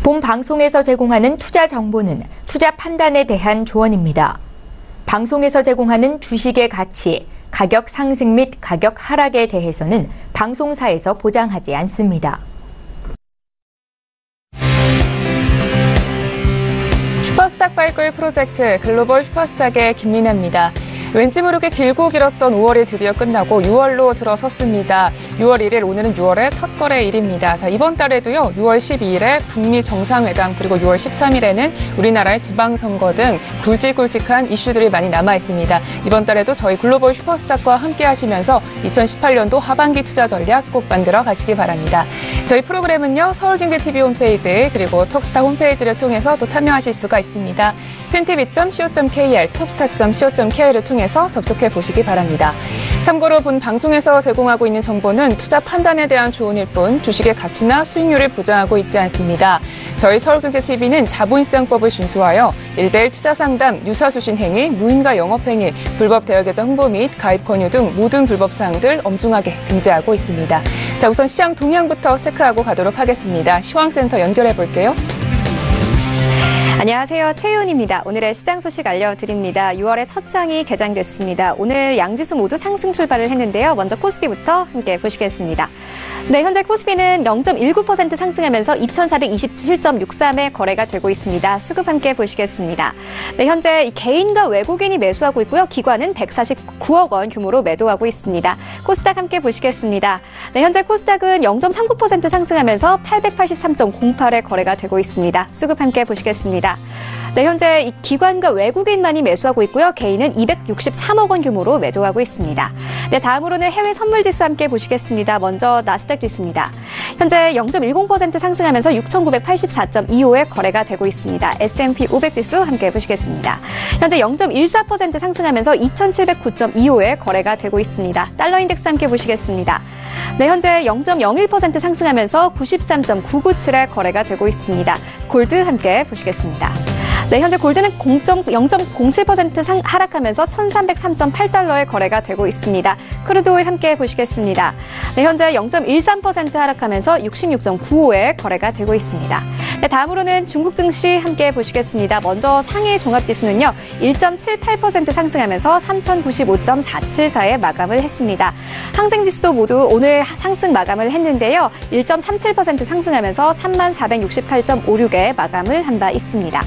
본 방송에서 제공하는 투자 정보는 투자 판단에 대한 조언입니다. 방송에서 제공하는 주식의 가치, 가격 상승 및 가격 하락에 대해서는 방송사에서 보장하지 않습니다. 슈퍼스탁 발굴 프로젝트 글로벌 슈퍼스탁의 김민아입니다. 왠지 모르게 길고 길었던 5월이 드디어 끝나고 6월로 들어섰습니다. 6월 1일 오늘은 6월의 첫 거래일입니다. 자, 이번 달에도요. 6월 12일에 북미 정상회담 그리고 6월 13일에는 우리나라의 지방선거 등 굵직굵직한 이슈들이 많이 남아 있습니다. 이번 달에도 저희 글로벌 슈퍼스탁과 함께 하시면서 2018년도 하반기 투자 전략 꼭 만들어 가시기 바랍니다. 저희 프로그램은요. 서울경제TV 홈페이지 그리고 톡스타 홈페이지를 통해서 또 참여하실 수가 있습니다. cntv.co.kr, 톡스타.co.kr을 통해 서 접속해 보시기 바랍니다. 참고로 본 방송에서 제공하고 있는 정보는 투자 판단에 대한 조언일 뿐 주식의 가치나 수익률을 보장하고 있지 않습니다. 저희 서울경제TV는 자본시장법을 준수하여 1:1 투자상담, 유사수신 행위, 무인가 영업행위, 불법 대여계좌 홍보 및 가입 권유 등 모든 불법 사항들 엄중하게 금지하고 있습니다. 자, 우선 시장 동향부터 체크하고 가도록 하겠습니다. 시황센터 연결해 볼게요. 안녕하세요. 최윤입니다. 오늘의 시장 소식 알려드립니다. 6월의 첫 장이 개장됐습니다. 오늘 양지수 모두 상승 출발을 했는데요. 먼저 코스피부터 함께 보시겠습니다. 네, 현재 코스피는 0.19% 상승하면서 2427.63에 거래가 되고 있습니다. 수급 함께 보시겠습니다. 네, 현재 개인과 외국인이 매수하고 있고요. 기관은 149억 원 규모로 매도하고 있습니다. 코스닥 함께 보시겠습니다. 네, 현재 코스닥은 0.39% 상승하면서 883.08에 거래가 되고 있습니다. 수급 함께 보시겠습니다. 네, 현재 기관과 외국인만이 매수하고 있고요. 개인은 263억 원 규모로 매도하고 있습니다. 네, 다음으로는 해외 선물 지수 함께 보시겠습니다. 먼저 나스닥 지수입니다. 현재 0.10% 상승하면서 6,984.25에 거래가 되고 있습니다. S&P 500 지수 함께 보시겠습니다. 현재 0.14% 상승하면서 2,709.25에 거래가 되고 있습니다. 달러 인덱스 함께 보시겠습니다. 네, 현재 0.01% 상승하면서 93.997에 거래가 되고 있습니다. 골드 함께 보시겠습니다. 네, 현재 골드는 0.07% 하락하면서 1,303.8달러에 거래가 되고 있습니다. 크루드 오일 함께 보시겠습니다. 네, 현재 0.13% 하락하면서 66.95에 거래가 되고 있습니다. 네, 다음으로는 중국 증시 함께 보시겠습니다. 먼저 상해 종합지수는요, 1.78% 상승하면서 3,095.474에 마감을 했습니다. 항생지수도 모두 오늘 상승 마감을 했는데요, 1.37% 상승하면서 3468.56에 마감을 한 바 있습니다.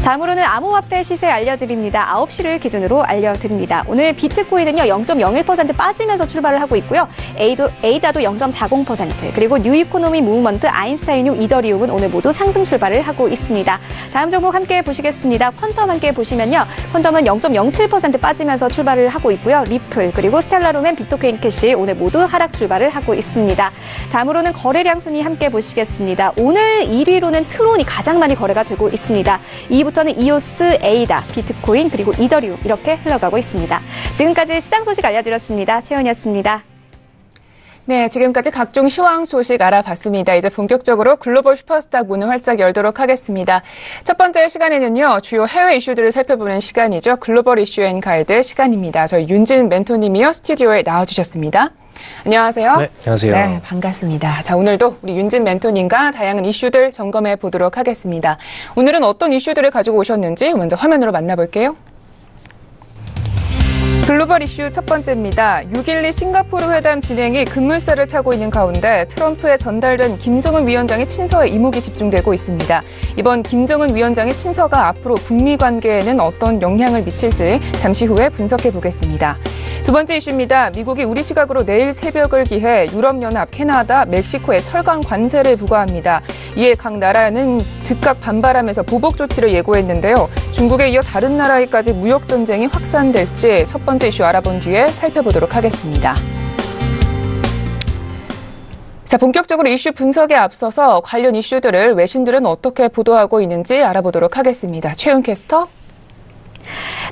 다음으로는 암호화폐 시세 알려드립니다. 9시를 기준으로 알려드립니다. 오늘 비트코인은요, 0.01% 빠지면서 출발을 하고 있고요. 에이다도 0.40%, 그리고 뉴이코노미 무브먼트, 아인슈타인용, 이더리움은 오늘 모두 상승 출발을 하고 있습니다. 다음 종목 함께 보시겠습니다. 퀀텀 함께 보시면요, 퀀텀은 0.07% 빠지면서 출발을 하고 있고요. 리플, 그리고 스텔라룸앤 비트코인 캐시 오늘 모두 하락 출발을 하고 있습니다. 다음으로는 거래량 순위 함께 보시겠습니다. 오늘 1위로는 트론이 가장 많이 거래가 되고 있습니다. 2위부터는 이오스, 에이다, 비트코인, 그리고 이더리움 이렇게 흘러가고 있습니다. 지금까지 시장 소식 알려드렸습니다. 최은이었습니다. 네, 지금까지 각종 시황 소식 알아봤습니다. 이제 본격적으로 글로벌 슈퍼스탁 문을 활짝 열도록 하겠습니다. 첫 번째 시간에는요, 주요 해외 이슈들을 살펴보는 시간이죠. 글로벌 이슈 앤 가이드 시간입니다. 저희 윤진 멘토님이요, 스튜디오에 나와주셨습니다. 안녕하세요. 네, 안녕하세요. 네, 반갑습니다. 자, 오늘도 우리 윤진 멘토님과 다양한 이슈들 점검해 보도록 하겠습니다. 오늘은 어떤 이슈들을 가지고 오셨는지 먼저 화면으로 만나볼게요. 글로벌 이슈 첫 번째입니다. 6.12 싱가포르 회담 진행이 급물살을 타고 있는 가운데 트럼프에 전달된 김정은 위원장의 친서에 이목이 집중되고 있습니다. 이번 김정은 위원장의 친서가 앞으로 북미 관계에는 어떤 영향을 미칠지 잠시 후에 분석해 보겠습니다. 두 번째 이슈입니다. 미국이 우리 시각으로 내일 새벽을 기해 유럽연합, 캐나다, 멕시코에 철강 관세를 부과합니다. 이에 각 나라는 즉각 반발하면서 보복 조치를 예고했는데요. 중국에 이어 다른 나라에까지 무역 전쟁이 확산될지 첫 번째 이슈 알아본 뒤에 살펴보도록 하겠습니다. 자, 본격적으로 이슈 분석에 앞서서 관련 이슈들을 외신들은 어떻게 보도하고 있는지 알아보도록 하겠습니다. 최윤 캐스터.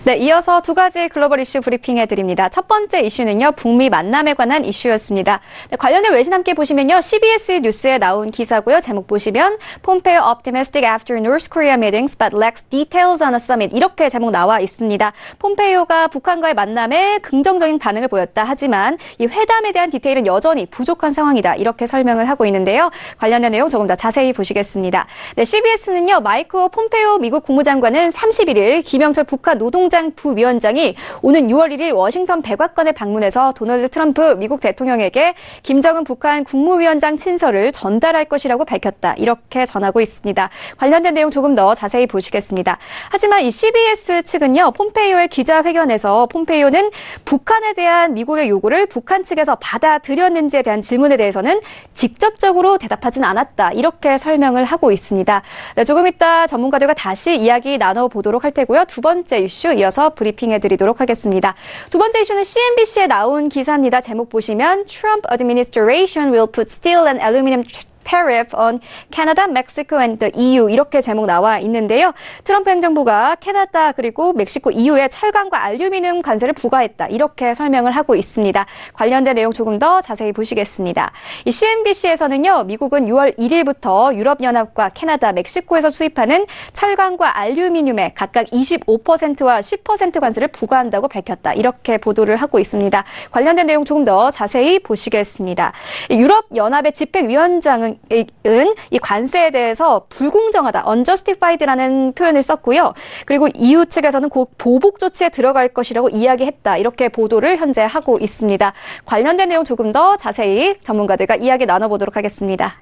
네, 이어서 두 가지 글로벌 이슈 브리핑해드립니다. 첫 번째 이슈는요, 북미 만남에 관한 이슈였습니다. 네, 관련된 외신 함께 보시면요, CBS 뉴스에 나온 기사고요. 제목 보시면 폼페이오 optimistic after North Korea meetings but lacks details on a summit 이렇게 제목 나와 있습니다. 폼페이오가 북한과의 만남에 긍정적인 반응을 보였다. 하지만 이 회담에 대한 디테일은 여전히 부족한 상황이다. 이렇게 설명을 하고 있는데요. 관련된 내용 조금 더 자세히 보시겠습니다. 네, CBS는요, 마이크 폼페이오 미국 국무장관은 31일 김영철 북한 노동장 부위원장이 오는 6월 1일 워싱턴 백악관에 방문해서 도널드 트럼프 미국 대통령에게 김정은 북한 국무위원장 친서를 전달할 것이라고 밝혔다. 이렇게 전하고 있습니다. 관련된 내용 조금 더 자세히 보시겠습니다. 하지만 이 CBS 측은요, 폼페이오의 기자회견에서 폼페이오는 북한에 대한 미국의 요구를 북한 측에서 받아들였는지에 대한 질문에 대해서는 직접적으로 대답하진 않았다. 이렇게 설명을 하고 있습니다. 네, 조금 이따 전문가들과 다시 이야기 나눠보도록 할 테고요. 두 번째 이슈 이어서 브리핑해드리도록 하겠습니다. 두 번째 이슈는 CNBC에 나온 기사입니다. 제목 보시면 Trump administration will put steel and aluminum tariff on Canada, Mexico and the EU 이렇게 제목 나와 있는데요. 트럼프 행정부가 캐나다 그리고 멕시코 EU에 철강과 알루미늄 관세를 부과했다. 이렇게 설명을 하고 있습니다. 관련된 내용 조금 더 자세히 보시겠습니다. 이 CNBC에서는요. 미국은 6월 1일부터 유럽연합과 캐나다, 멕시코에서 수입하는 철강과 알루미늄에 각각 25%와 10% 관세를 부과한다고 밝혔다. 이렇게 보도를 하고 있습니다. 관련된 내용 조금 더 자세히 보시겠습니다. 유럽연합의 집행위원장은 이 관세에 대해서 불공정하다, unjustified라는 표현을 썼고요. 그리고 EU 측에서는 곧 보복 조치에 들어갈 것이라고 이야기했다. 이렇게 보도를 현재 하고 있습니다. 관련된 내용 조금 더 자세히 전문가들과 이야기 나눠보도록 하겠습니다.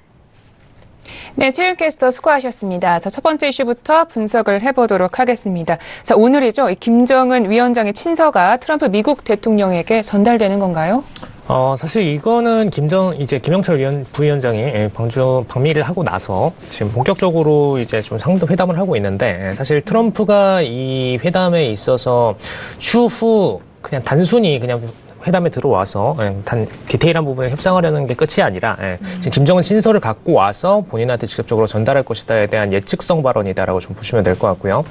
네, 최윤캐스터 수고하셨습니다. 자, 첫 번째 이슈부터 분석을 해보도록 하겠습니다. 자, 오늘이죠. 김정은 위원장의 친서가 트럼프 미국 대통령에게 전달되는 건가요? 사실 이거는 김영철 부위원장이 방미를 하고 나서 지금 본격적으로 이제 좀 상도 회담을 하고 있는데, 사실 트럼프가 이 회담에 있어서 추후 그냥 단순히 그냥 회담에 들어와서 디테일한 부분을 협상하려는 게 끝이 아니라 지금 김정은 친서를 갖고 와서 본인한테 직접적으로 전달할 것이다에 대한 예측성 발언이다라고 좀 보시면 될 것 같고요.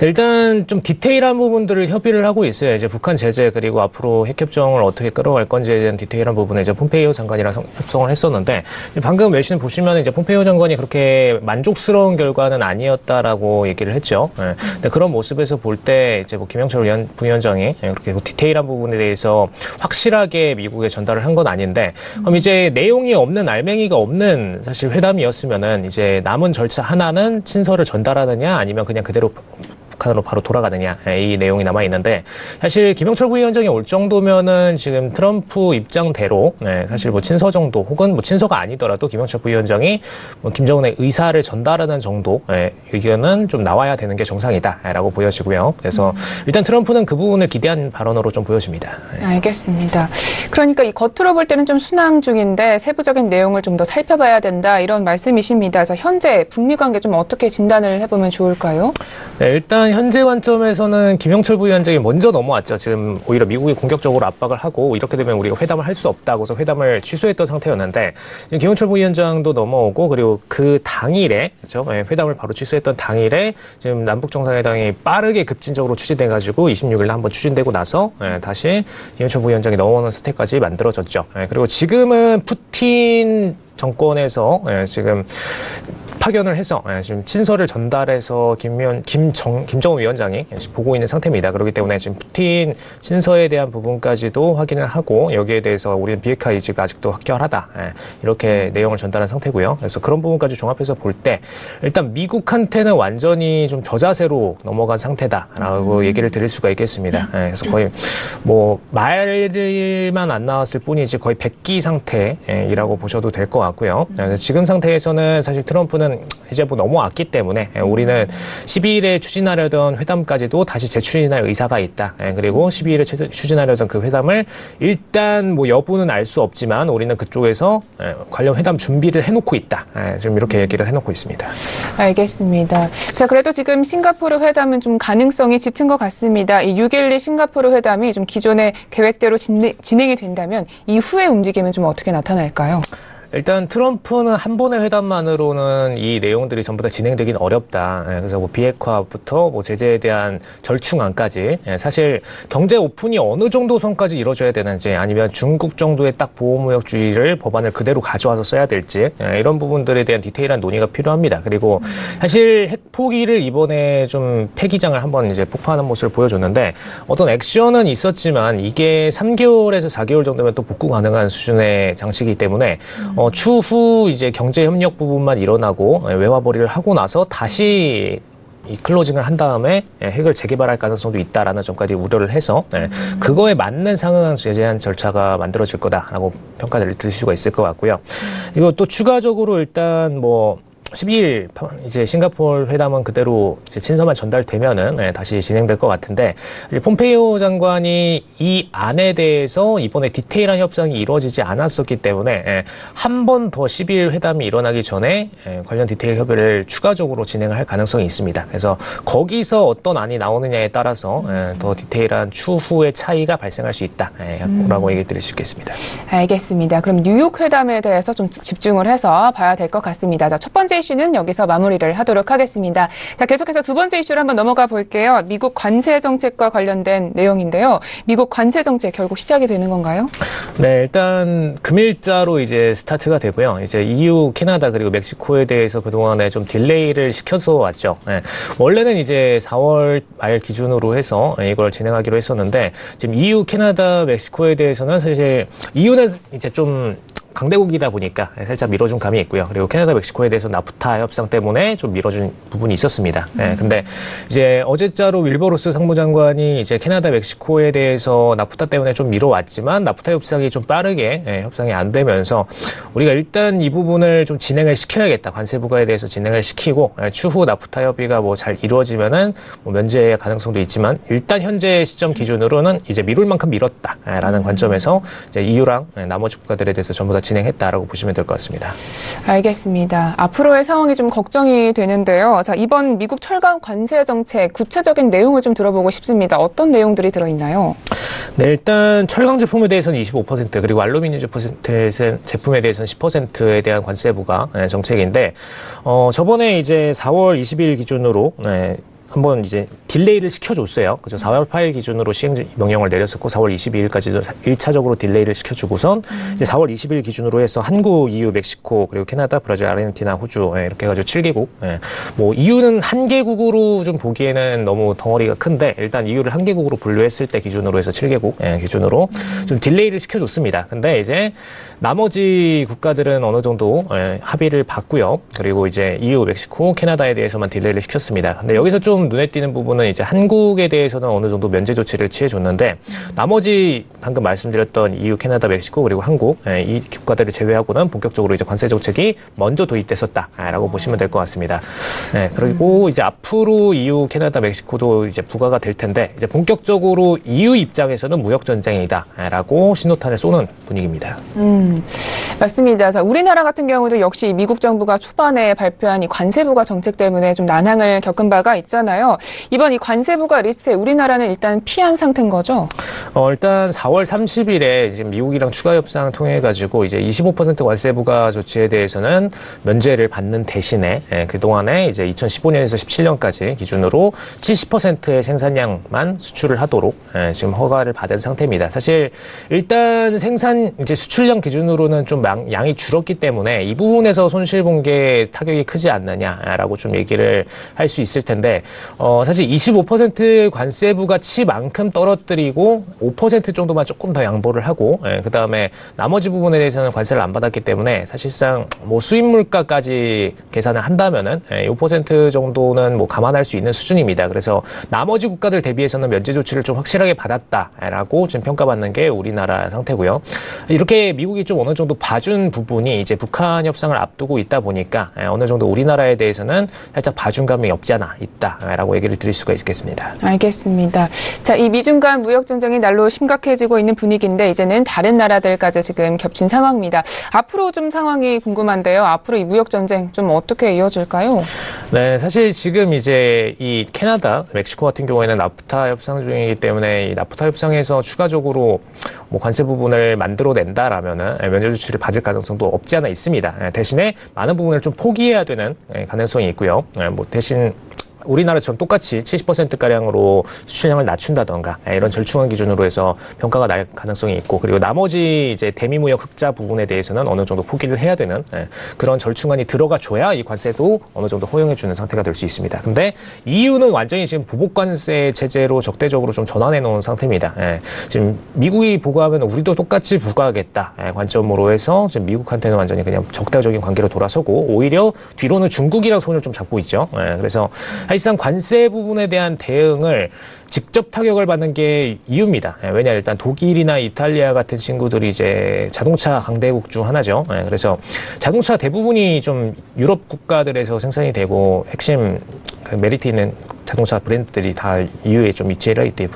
일단 좀 디테일한 부분들을 협의를 하고 있어요. 이제 북한 제재 그리고 앞으로 핵협정을 어떻게 끌어갈 건지에 대한 디테일한 부분을 이제 폼페이오 장관이랑 협상을 했었는데, 방금 외신 보시면 이제 폼페이오 장관이 그렇게 만족스러운 결과는 아니었다라고 얘기를 했죠. 근데 그런 모습에서 볼 때 이제 김영철 부위원장이 그렇게 디테일한 부분에 대해서 확실하게 미국에 전달을 한 건 아닌데, 그럼 이제 내용이 없는 알맹이가 없는 사실 회담이었으면은 이제 남은 절차 하나는 친서를 전달하느냐 아니면 그냥 그대로 북한으로 바로 돌아가느냐, 이 내용이 남아 있는데, 사실 김영철 부위원장이 올 정도면은 지금 트럼프 입장대로 사실 뭐 친서 정도 혹은 뭐 친서가 아니더라도 김영철 부위원장이 뭐 김정은의 의사를 전달하는 정도 의견은 좀 나와야 되는 게 정상이다라고 보여지고요. 그래서 일단 트럼프는 그 부분을 기대한 발언으로 좀 보여집니다. 알겠습니다. 그러니까 이 겉으로 볼 때는 좀 순항 중인데 세부적인 내용을 좀 더 살펴봐야 된다, 이런 말씀이십니다. 그래서 현재 북미 관계 좀 어떻게 진단을 해보면 좋을까요? 네, 일단 현재 관점에서는 김영철 부위원장이 먼저 넘어왔죠. 지금 오히려 미국이 공격적으로 압박을 하고 이렇게 되면 우리가 회담을 할 수 없다고 해서 회담을 취소했던 상태였는데, 김영철 부위원장도 넘어오고 그리고 그 당일에, 그렇죠? 회담을 바로 취소했던 당일에 지금 남북 정상회담이 빠르게 급진적으로 추진돼가지고 26일 날 한번 추진되고 나서 다시 김영철 부위원장이 넘어오는 스텝까지 만들어졌죠. 그리고 지금은 푸틴 정권에서 지금 파견을 해서 지금 친서를 전달해서 김정은 위원장이 보고 있는 상태입니다. 그렇기 때문에 지금 푸틴 친서에 대한 부분까지도 확인을 하고 여기에 대해서 우리는 비핵화 의지가 아직도 확실하다, 이렇게 내용을 전달한 상태고요. 그래서 그런 부분까지 종합해서 볼 때 일단 미국한테는 완전히 좀 저자세로 넘어간 상태다라고 얘기를 드릴 수가 있겠습니다. 그래서 거의 뭐 말만 안 나왔을 뿐이지 거의 백기 상태이라고 보셔도 될 것 같고요. 지금 상태에서는 사실 트럼프는 이제 뭐 넘어왔기 때문에 우리는 12일에 추진하려던 회담까지도 다시 재추진할 의사가 있다. 그리고 12일에 추진하려던 그 회담을 일단 뭐 여부는 알 수 없지만 우리는 그쪽에서 관련 회담 준비를 해놓고 있다. 지금 이렇게 얘기를 해놓고 있습니다. 알겠습니다. 자, 그래도 지금 싱가포르 회담은 좀 가능성이 짙은 것 같습니다. 이 6.12 싱가포르 회담이 좀 기존의 계획대로 진행이 된다면 이후의 움직임은 좀 어떻게 나타날까요? 일단 트럼프는 한 번의 회담만으로는 이 내용들이 전부 다 진행되긴 어렵다. 그래서 뭐 비핵화부터 뭐 제재에 대한 절충안까지 사실 경제 오픈이 어느 정도 선까지 이루어져야 되는지 아니면 중국 정도의 딱 보호무역주의를 법안을 그대로 가져와서 써야 될지 이런 부분들에 대한 디테일한 논의가 필요합니다. 그리고 사실 핵포기를 이번에 좀 폐기장을 한번 이제 폭파하는 모습을 보여줬는데 어떤 액션은 있었지만 이게 3개월에서 4개월 정도면 또 복구 가능한 수준의 장치이기 때문에 추후 이제 경제 협력 부분만 일어나고 외화벌이를 하고 나서 다시 이 클로징을 한 다음에 핵을 재개발할 가능성도 있다라는 점까지 우려를 해서 그거에 맞는 상응한 제재한 절차가 만들어질 거다라고 평가를 드릴 수가 있을 것 같고요. 그리고 또 추가적으로 일단 뭐 12일 이제 싱가포르 회담은 그대로 이제 친서만 전달되면은 다시 진행될 것 같은데 폼페이오 장관이 이 안에 대해서 이번에 디테일한 협상이 이루어지지 않았었기 때문에 한 번 더 12일 회담이 일어나기 전에 관련 디테일 협의를 추가적으로 진행을 할 가능성이 있습니다. 그래서 거기서 어떤 안이 나오느냐에 따라서 더 디테일한 추후의 차이가 발생할 수 있다라고 얘기 드릴 수 있겠습니다. 알겠습니다. 그럼 뉴욕 회담에 대해서 좀 집중을 해서 봐야 될 것 같습니다. 자, 첫 번째 이슈는 여기서 마무리를 하도록 하겠습니다. 자, 계속해서 두 번째 이슈로 한번 넘어가 볼게요. 미국 관세 정책과 관련된 내용인데요. 미국 관세 정책 결국 시작이 되는 건가요? 네, 일단 금일자로 이제 스타트가 되고요. 이제 EU, 캐나다 그리고 멕시코에 대해서 그동안에 좀 딜레이를 시켜서 왔죠. 원래는 이제 4월 말 기준으로 해서 이걸 진행하기로 했었는데 지금 EU, 캐나다, 멕시코에 대해서는 사실 EU는 이제 좀 강대국이다 보니까 살짝 밀어준 감이 있고요. 그리고 캐나다, 멕시코에 대해서 나프타 협상 때문에 좀 밀어준 부분이 있었습니다. 근데 이제 어제자로 윌버로스 상무장관이 이제 캐나다, 멕시코에 대해서 나프타 때문에 좀 미뤄왔지만 나프타 협상이 좀 빠르게 협상이 안 되면서 우리가 일단 이 부분을 좀 진행을 시켜야겠다. 관세 부과에 대해서 진행을 시키고 추후 나프타 협의가 뭐 잘 이루어지면은 뭐 면제의 가능성도 있지만 일단 현재 시점 기준으로는 이제 미룰 만큼 미뤘다라는 관점에서 이제 EU랑 나머지 국가들에 대해서 전부 다 진행했다라고 보시면 될 것 같습니다. 알겠습니다. 앞으로의 상황이 좀 걱정이 되는데요. 자, 이번 미국 철강 관세 정책 구체적인 내용을 좀 들어보고 싶습니다. 어떤 내용들이 들어있나요? 네, 일단 철강 제품에 대해서는 25% 그리고 알루미늄 제품에 대해서는 10%에 대한 관세 부과 정책인데 저번에 이제 4월 20일 기준으로 한번 이제 딜레이를 시켜줬어요. 그죠? 4월 8일 기준으로 시행 명령을 내렸었고 4월 22일까지 1차적으로 딜레이를 시켜주고선 이제 4월 20일 기준으로 해서 한국, EU, 멕시코 그리고 캐나다, 브라질, 아르헨티나, 호주 이렇게 해가지고 7개국. 뭐 EU는 한 개국으로 좀 보기에는 너무 덩어리가 큰데 일단 EU를 한 개국으로 분류했을 때 기준으로 해서 7개국 기준으로 좀 딜레이를 시켜줬습니다. 근데 이제 나머지 국가들은 어느 정도 합의를 봤고요. 그리고 이제 EU, 멕시코, 캐나다에 대해서만 딜레이를 시켰습니다. 근데 여기서 좀 눈에 띄는 부분은 이제 한국에 대해서는 어느 정도 면제 조치를 취해줬는데 나머지 방금 말씀드렸던 EU, 캐나다, 멕시코 그리고 한국 이 국가들을 제외하고는 본격적으로 이제 관세 정책이 먼저 도입됐었다라고 보시면 될 것 같습니다. 네, 그리고 이제 앞으로 EU, 캐나다, 멕시코도 이제 부과가 될 텐데 이제 본격적으로 EU 입장에서는 무역 전쟁이다라고 신호탄을 쏘는 분위기입니다. 맞습니다. 자, 우리나라 같은 경우도 역시 미국 정부가 초반에 발표한 이 관세 부과 정책 때문에 좀 난항을 겪은 바가 있잖아요. 이번 이 관세 부과 리스트에 우리나라는 일단 피한 상태인 거죠? 일단 4월 30일에 지금 미국이랑 추가 협상 통해 가지고 이제 25% 관세 부과 조치에 대해서는 면제를 받는 대신에 그동안에 이제 2015년에서 17년까지 기준으로 70%의 생산량만 수출을 하도록 지금 허가를 받은 상태입니다. 사실 일단 이제 수출량 기준으로는 좀 양이 줄었기 때문에 이 부분에서 손실 본 게 타격이 크지 않느냐라고 좀 얘기를 할 수 있을 텐데 사실 25% 관세 부가치만큼 떨어뜨리고 5% 정도만 조금 더 양보를 하고 그다음에 나머지 부분에 대해서는 관세를 안 받았기 때문에 사실상 뭐 수입 물가까지 계산을 한다면은 5% 정도는 뭐 감안할 수 있는 수준입니다. 그래서 나머지 국가들 대비해서는 면제 조치를 좀 확실하게 받았다라고 지금 평가받는 게 우리나라 상태고요. 이렇게 미국이 좀 어느 정도 봐준 부분이 이제 북한 협상을 앞두고 있다 보니까 어느 정도 우리나라에 대해서는 살짝 봐준 감이 없지 않아 있다라고 얘기를 드릴 수가 있겠습니다. 알겠습니다. 자, 이 미중 간 무역 전쟁이 날로 심각해지고 있는 분위기인데 이제는 다른 나라들까지 지금 겹친 상황입니다. 앞으로 좀 상황이 궁금한데요. 앞으로 이 무역 전쟁 좀 어떻게 이어질까요? 네, 사실 지금 이제 이 캐나다, 멕시코 같은 경우에는 나프타 협상 중이기 때문에 이 나프타 협상에서 추가적으로 뭐 관세 부분을 만들어낸다라면은 면제 조치를 받을 가능성도 없지 않아 있습니다. 대신에 많은 부분을 좀 포기해야 되는 가능성이 있고요. 뭐 대신 우리나라처럼 똑같이 70%가량으로 수출량을 낮춘다던가 이런 절충안 기준으로 해서 평가가 날 가능성이 있고, 그리고 나머지 이제 대미무역 흑자 부분에 대해서는 어느 정도 포기를 해야 되는 그런 절충안이 들어가줘야 이 관세도 어느 정도 허용해주는 상태가 될 수 있습니다. 근데 EU는 완전히 지금 보복관세 체제로 적대적으로 좀 전환해 놓은 상태입니다. 지금 미국이 부과하면 우리도 똑같이 부과하겠다 관점으로 해서 지금 미국한테는 완전히 그냥 적대적인 관계로 돌아서고, 오히려 뒤로는 중국이랑 손을 좀 잡고 있죠. 그래서 사실상 관세 부분에 대한 대응을 직접 타격을 받는 게 EU입니다. 왜냐, 일단 독일이나 이탈리아 같은 친구들이 이제 자동차 강대국 중 하나죠. 그래서 자동차 대부분이 좀 유럽 국가들에서 생산이 되고 핵심 메리트 있는 자동차 브랜드들이 다 EU에 좀 위치해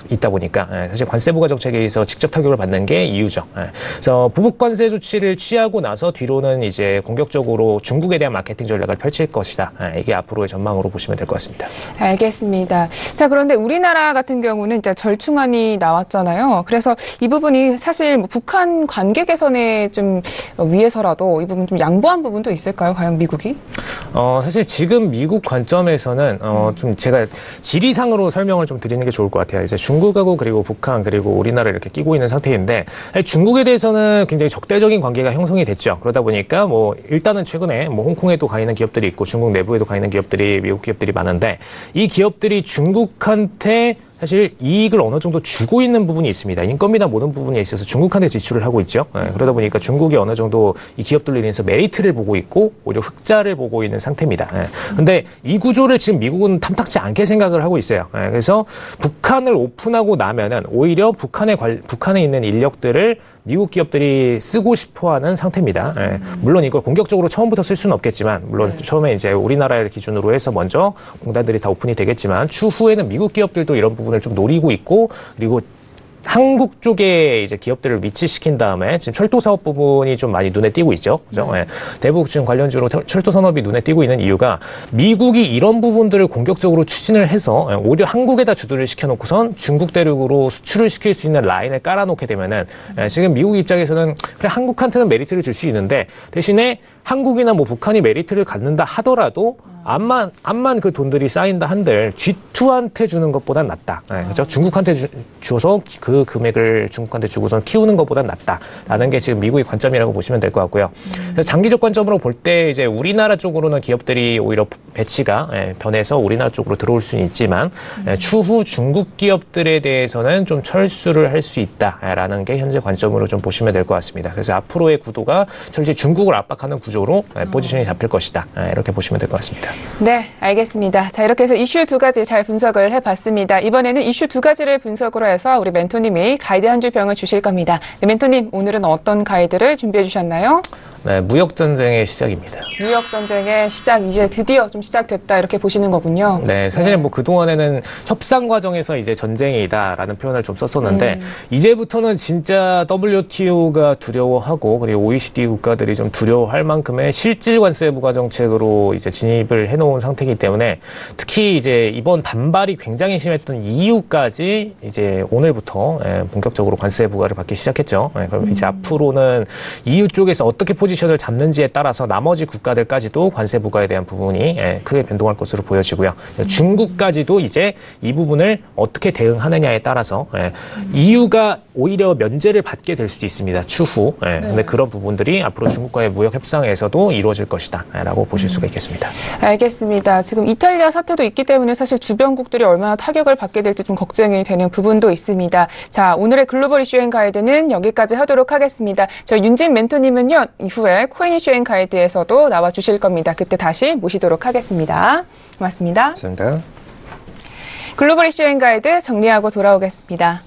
있다 보니까 사실 관세 부과 정책에 의해서 직접 타격을 받는 게 EU죠. 그래서 보복 관세 조치를 취하고 나서 뒤로는 이제 공격적으로 중국에 대한 마케팅 전략을 펼칠 것이다. 이게 앞으로의 전망으로 보시면 될 것 같습니다. 알겠습니다. 자, 그런데 우리나라 같은 경우는 이제 절충안이 나왔잖아요. 그래서 이 부분이 사실 뭐 북한 관계 개선에 좀 위해서라도 이 부분 좀 양보한 부분도 있을까요? 과연 미국이? 사실 지금 미국 관점에서는 좀 제가 지리상으로 설명을 좀 드리는 게 좋을 것 같아요. 이제 중국하고 그리고 북한 그리고 우리나라 이렇게 끼고 있는 상태인데, 중국에 대해서는 굉장히 적대적인 관계가 형성이 됐죠. 그러다 보니까 뭐 일단은 최근에 뭐 홍콩에도 가 있는 기업들이 있고 중국 내부에도 가 있는 기업들이, 미국 기업들이 많은데, 이 기업들이 중국한테 사실 이익을 어느 정도 주고 있는 부분이 있습니다. 인건비나 모든 부분에 있어서 중국한테 지출을 하고 있죠. 그러다 보니까 중국이 어느 정도 이 기업들로 인해서 메리트를 보고 있고 오히려 흑자를 보고 있는 상태입니다. 근데 이 구조를 지금 미국은 탐탁지 않게 생각을 하고 있어요. 그래서 북한을 오픈하고 나면은 오히려 북한에 있는 인력들을 미국 기업들이 쓰고 싶어하는 상태입니다. 물론 이걸 공격적으로 처음부터 쓸 수는 없겠지만, 물론 처음에 이제 우리나라를 기준으로 해서 먼저 공단들이 다 오픈이 되겠지만, 추후에는 미국 기업들도 이런 부분을 좀 노리고 있고, 그리고 한국 쪽에 이제 기업들을 위치시킨 다음에 지금 철도 사업 부분이 좀 많이 눈에 띄고 있죠. 그죠? 대북 지금 관련주로 철도 산업이 눈에 띄고 있는 이유가, 미국이 이런 부분들을 공격적으로 추진을 해서 오히려 한국에다 주도를 시켜놓고선 중국 대륙으로 수출을 시킬 수 있는 라인을 깔아놓게 되면은, 지금 미국 입장에서는 그래 한국한테는 메리트를 줄 수 있는데, 대신에 한국이나 뭐 북한이 메리트를 갖는다 하더라도 암만 그 돈들이 쌓인다 한들 G2한테 주는 것보단 낫다. 그죠? 중국한테 줘서 그 금액을 중국한테 주고선 키우는 것보단 낫다라는 게 지금 미국의 관점이라고 보시면 될 것 같고요. 그래서 장기적 관점으로 볼 때 이제 우리나라 쪽으로는 기업들이 오히려 배치가 변해서 우리나라 쪽으로 들어올 수는 있지만, 추후 중국 기업들에 대해서는 좀 철수를 할 수 있다라는 게 현재 관점으로 좀 보시면 될 것 같습니다. 그래서 앞으로의 구도가 철저히 중국을 압박하는 구조로 포지션이 잡힐 것이다. 이렇게 보시면 될 것 같습니다. 네, 알겠습니다. 자, 이렇게 해서 이슈 두 가지 잘 분석을 해봤습니다. 이번에는 이슈 두 가지를 분석으로 해서 우리 멘토님이 가이드 한 줄 평을 주실 겁니다. 네, 멘토님, 오늘은 어떤 가이드를 준비해 주셨나요? 네, 무역전쟁의 시작입니다. 무역전쟁의 시작, 이제 드디어 좀 시작됐다, 이렇게 보시는 거군요. 네, 사실은 뭐 그동안에는 협상 과정에서 이제 전쟁이다라는 표현을 좀 썼었는데, 이제부터는 진짜 WTO가 두려워하고, 그리고 OECD 국가들이 좀 두려워할 만큼의 실질 관세 부과 정책으로 이제 진입을 해놓은 상태이기 때문에, 특히 이제 이번 반발이 굉장히 심했던 EU까지 이제 오늘부터 본격적으로 관세 부과를 받기 시작했죠. 그럼 이제 앞으로는 EU 쪽에서 어떻게 포지션을 잡는지에 따라서 나머지 국가들까지도 관세 부과에 대한 부분이 크게 변동할 것으로 보여지고요. 중국까지도 이제 이 부분을 어떻게 대응하느냐에 따라서 EU가 오히려 면제를 받게 될 수도 있습니다. 추후. 근데 그런 부분들이 앞으로 중국과의 무역 협상에서도 이루어질 것이다라고 보실 수가 있겠습니다. 알겠습니다. 지금 이탈리아 사태도 있기 때문에 사실 주변국들이 얼마나 타격을 받게 될지 좀 걱정이 되는 부분도 있습니다. 자, 오늘의 글로벌 이슈행 가이드는 여기까지 하도록 하겠습니다. 저희 윤진 멘토님은요, 이후에 코인 이슈행 가이드에서도 나와주실 겁니다. 그때 다시 모시도록 하겠습니다. 고맙습니다. 감사합니다. 글로벌 이슈행 가이드 정리하고 돌아오겠습니다.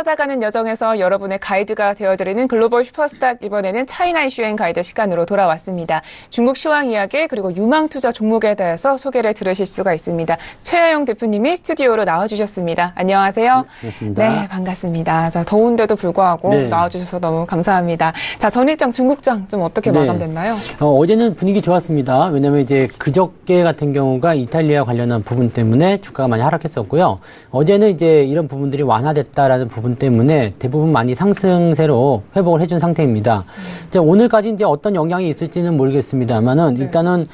찾아가는 여정에서 여러분의 가이드가 되어드리는 글로벌 슈퍼스탁, 이번에는 차이나 이슈 앤 가이드 시간으로 돌아왔습니다. 중국 시황 이야기 그리고 유망 투자 종목에 대해서 소개를 들으실 수가 있습니다. 최하영 대표님이 스튜디오로 나와주셨습니다. 안녕하세요. 네, 반갑습니다. 네, 반갑습니다. 자, 더운데도 불구하고 네. 나와주셔서 너무 감사합니다. 자, 전일장 중국장 좀 어떻게 네. 마감됐나요? 어제는 분위기 좋았습니다. 왜냐면 이제 그저께 같은 경우가 이탈리아 관련한 부분 때문에 주가가 많이 하락했었고요. 어제는 이제 이런 부분들이 완화됐다라는 부분 때문에 대부분 많이 상승세로 회복을 해준 상태입니다. 이제 오늘까지 이제 어떤 영향이 있을지는 모르겠습니다만은 일단은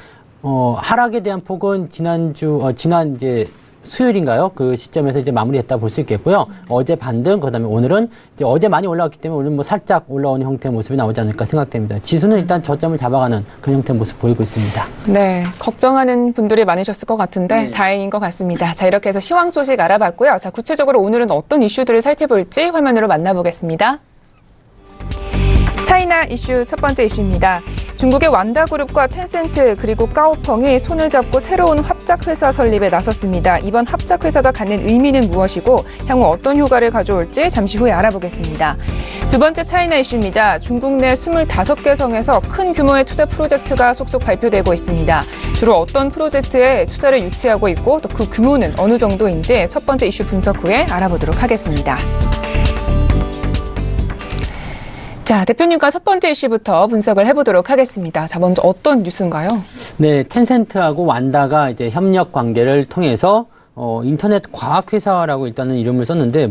하락에 대한 폭은 지난 이제 수요일인가요? 그 시점에서 이제 마무리했다 볼 수 있겠고요. 어제 반등, 그다음에 오늘은 이제 어제 많이 올라왔기 때문에 오늘 뭐 살짝 올라오는 형태의 모습이 나오지 않을까 생각됩니다. 지수는 일단 저점을 잡아가는 그런 형태의 모습 보이고 있습니다. 네, 걱정하는 분들이 많으셨을 것 같은데 다행인 것 같습니다. 자, 이렇게 해서 시황 소식 알아봤고요. 자, 구체적으로 오늘은 어떤 이슈들을 살펴볼지 화면으로 만나보겠습니다. 차이나 이슈 첫 번째 이슈입니다. 중국의 완다그룹과 텐센트 그리고 까오펑이 손을 잡고 새로운 합작회사 설립에 나섰습니다. 이번 합작회사가 갖는 의미는 무엇이고 향후 어떤 효과를 가져올지 잠시 후에 알아보겠습니다. 두 번째 차이나 이슈입니다. 중국 내 25개 성에서 큰 규모의 투자 프로젝트가 속속 발표되고 있습니다. 주로 어떤 프로젝트에 투자를 유치하고 있고 또 그 규모는 어느 정도인지 첫 번째 이슈 분석 후에 알아보도록 하겠습니다. 자, 대표님과 첫 번째 이슈부터 분석을 해보도록 하겠습니다. 자, 먼저 어떤 뉴스인가요? 네, 텐센트하고 완다가 이제 협력 관계를 통해서 인터넷 과학회사라고 일단은 이름을 썼는데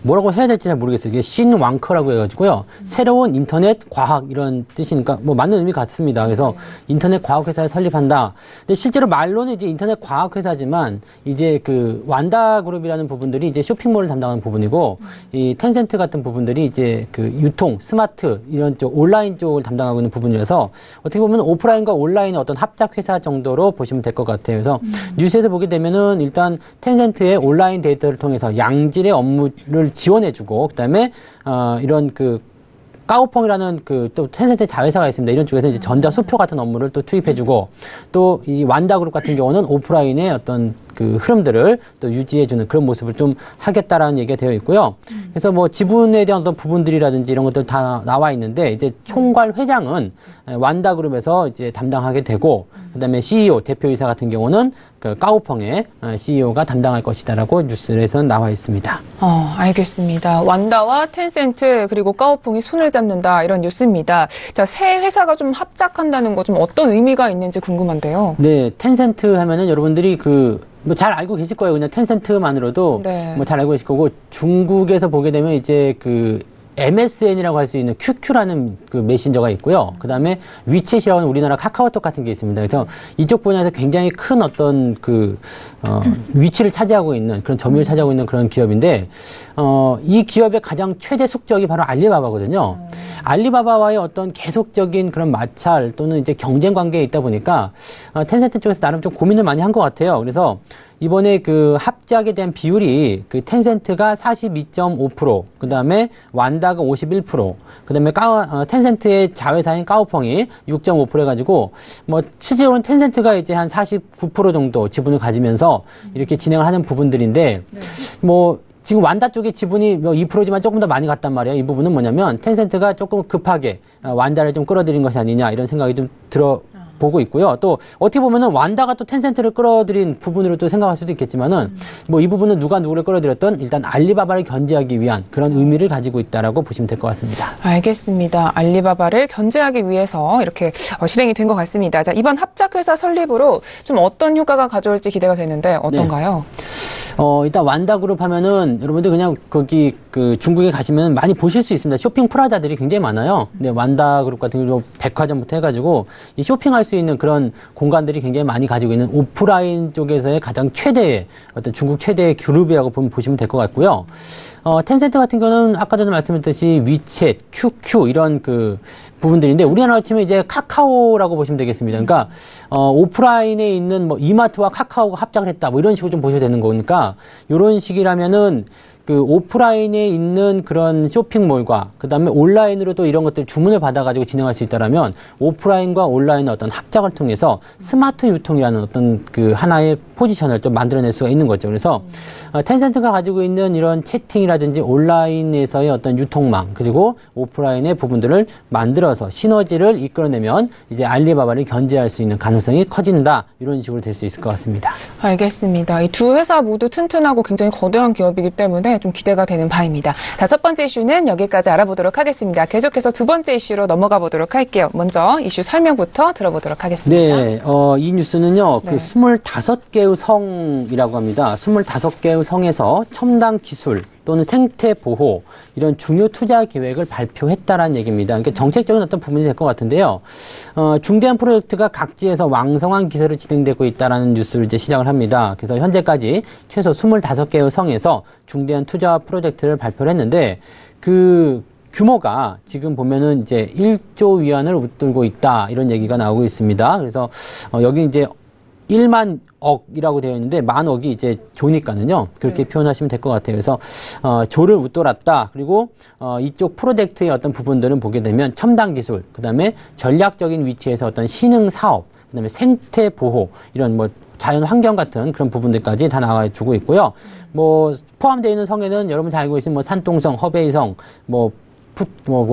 뭐라고 해야 될지 잘 모르겠어요. 이게 신왕커라고 해가지고요. 새로운 인터넷 과학 이런 뜻이니까 뭐 맞는 의미 같습니다. 그래서 인터넷 과학회사를 설립한다. 근데 실제로 말로는 이제 인터넷 과학회사지만 이제 그 완다 그룹이라는 부분들이 이제 쇼핑몰을 담당하는 부분이고 이 텐센트 같은 부분들이 이제 그 유통, 스마트 이런 쪽 온라인 쪽을 담당하고 있는 부분이라서 어떻게 보면 오프라인과 온라인의 어떤 합작회사 정도로 보시면 될 것 같아요. 그래서 뉴스에서 보게 되면은 일단 텐센트의 온라인 데이터를 통해서 양질의 업무를 지원해주고, 그다음에 이런 그 까오펑이라는 또 텐센트 자회사가 있습니다. 이런 쪽에서 이제 전자 수표 같은 업무를 또 투입해주고, 또 이 완다그룹 같은 경우는 오프라인의 어떤 그 흐름들을 또 유지해주는 그런 모습을 좀 하겠다라는 얘기가 되어 있고요. 그래서 뭐 지분에 대한 어떤 부분들이라든지 이런 것들 다 나와 있는데 이제 총괄 회장은 완다그룹에서 이제 담당하게 되고, 그다음에 CEO 대표이사 같은 경우는 그 까오펑의 CEO가 담당할 것이다라고 뉴스에서는 나와 있습니다. 알겠습니다. 완다와 텐센트 그리고 까오펑이 손을 잡는다 이런 뉴스입니다. 자, 새 회사가 좀 합작한다는 거 좀 어떤 의미가 있는지 궁금한데요. 네, 텐센트 하면은 여러분들이 뭐 잘 알고 계실 거예요. 그냥 텐센트만으로도 네. 뭐 잘 알고 계실 거고, 중국에서 보게 되면 이제 그 MSN이라고 할 수 있는 QQ라는 그 메신저가 있고요. 그 다음에 위챗이라고 하는 우리나라 카카오톡 같은 게 있습니다. 그래서 이쪽 분야에서 굉장히 큰 어떤 위치를 차지하고 있는 그런 점유율을 차지하고 있는 그런 기업인데, 이 기업의 가장 최대 숙적이 바로 알리바바거든요. 알리바바와의 어떤 계속적인 그런 마찰 또는 이제 경쟁 관계에 있다 보니까, 텐센트 쪽에서 나름 좀 고민을 많이 한 것 같아요. 그래서 이번에 그 합작에 대한 비율이 그 텐센트가 42.5%, 그 다음에 완다가 51%, 그 다음에 텐센트의 자회사인 까오펑이 6.5% 해가지고, 뭐, 실제로는 텐센트가 이제 한 49% 정도 지분을 가지면서 이렇게 진행을 하는 부분들인데, 뭐, 지금 완다 쪽에 지분이 뭐 2%지만 조금 더 많이 갔단 말이에요. 이 부분은 뭐냐면 텐센트가 조금 급하게 완다를 좀 끌어들인 것이 아니냐 이런 생각이 좀 보고 있고요. 또 어떻게 보면은 완다가 또 텐센트를 끌어들인 부분으로 또 생각할 수도 있겠지만은 뭐 이 부분은 누가 누구를 끌어들였던 일단 알리바바를 견제하기 위한 그런 의미를 가지고 있다라고 보시면 될 것 같습니다. 알겠습니다. 알리바바를 견제하기 위해서 이렇게 실행이 된 것 같습니다. 자, 이번 합작회사 설립으로 좀 어떤 효과가 가져올지 기대가 되는데 어떤가요? 일단 완다그룹 하면은 여러분들 그냥 거기 그 중국에 가시면 많이 보실 수 있습니다. 쇼핑 프라자들이 굉장히 많아요. 근데 완다그룹 같은 경우 백화점부터 해가지고 이 쇼핑할 수 있는 그런 공간들이 굉장히 많이 가지고 있는 오프라인 쪽에서의 가장 최대의 어떤 중국 최대의 그룹이라고 보시면 될 것 같고요. 텐센트 같은 경우는 아까 전에 말씀드렸듯이 위챗, QQ 이런 그 부분들인데 우리나라로 치면 이제 카카오라고 보시면 되겠습니다. 그러니까 오프라인에 있는 뭐 이마트와 카카오가 합작을 했다 뭐 이런 식으로 좀 보셔야 되는 거니까 이런 식이라면은 그 오프라인에 있는 그런 쇼핑몰과 그다음에 온라인으로 또 이런 것들 주문을 받아가지고 진행할 수 있다라면 오프라인과 온라인의 어떤 합작을 통해서 스마트 유통이라는 어떤 그 하나의 포지션을 좀 만들어낼 수가 있는 거죠. 그래서 텐센트가 가지고 있는 이런 채팅이라든지 온라인에서의 어떤 유통망 그리고 오프라인의 부분들을 만들어서 시너지를 이끌어내면 이제 알리바바를 견제할 수 있는 가능성이 커진다. 이런 식으로 될 수 있을 것 같습니다. 알겠습니다. 이 두 회사 모두 튼튼하고 굉장히 거대한 기업이기 때문에 좀 기대가 되는 바입니다. 자, 첫 번째 이슈는 여기까지 알아보도록 하겠습니다. 계속해서 두 번째 이슈로 넘어가 보도록 할게요. 먼저 이슈 설명부터 들어보도록 하겠습니다. 네, 이 뉴스는요, 그 25개의 성이라고 합니다. 25개의 성에서 첨단 기술 또는 생태 보호 이런 중요 투자 계획을 발표했다라는 얘기입니다. 그러니까 정책적인 어떤 부분이 될 것 같은데요. 중대한 프로젝트가 각지에서 왕성한 기세로 진행되고 있다라는 뉴스를 이제 시작을 합니다. 그래서 현재까지 최소 25개의 성에서 중대한 투자 프로젝트를 발표를 했는데 그 규모가 지금 보면은 이제 1조 위안을 웃돌고 있다 이런 얘기가 나오고 있습니다. 그래서 여기 이제 1만 억이라고 되어 있는데 만 억이 이제 조니까는요 그렇게 표현하시면 될 것 같아요. 그래서 조를 웃돌았다. 그리고 이쪽 프로젝트의 어떤 부분들은 보게 되면 첨단 기술, 그다음에 전략적인 위치에서 어떤 신흥 사업, 그다음에 생태 보호 이런 뭐 자연 환경 같은 그런 부분들까지 다 나와주고 있고요. 뭐 포함되어 있는 성에는 여러분 잘 알고 계신 뭐 산동성, 허베이성, 뭐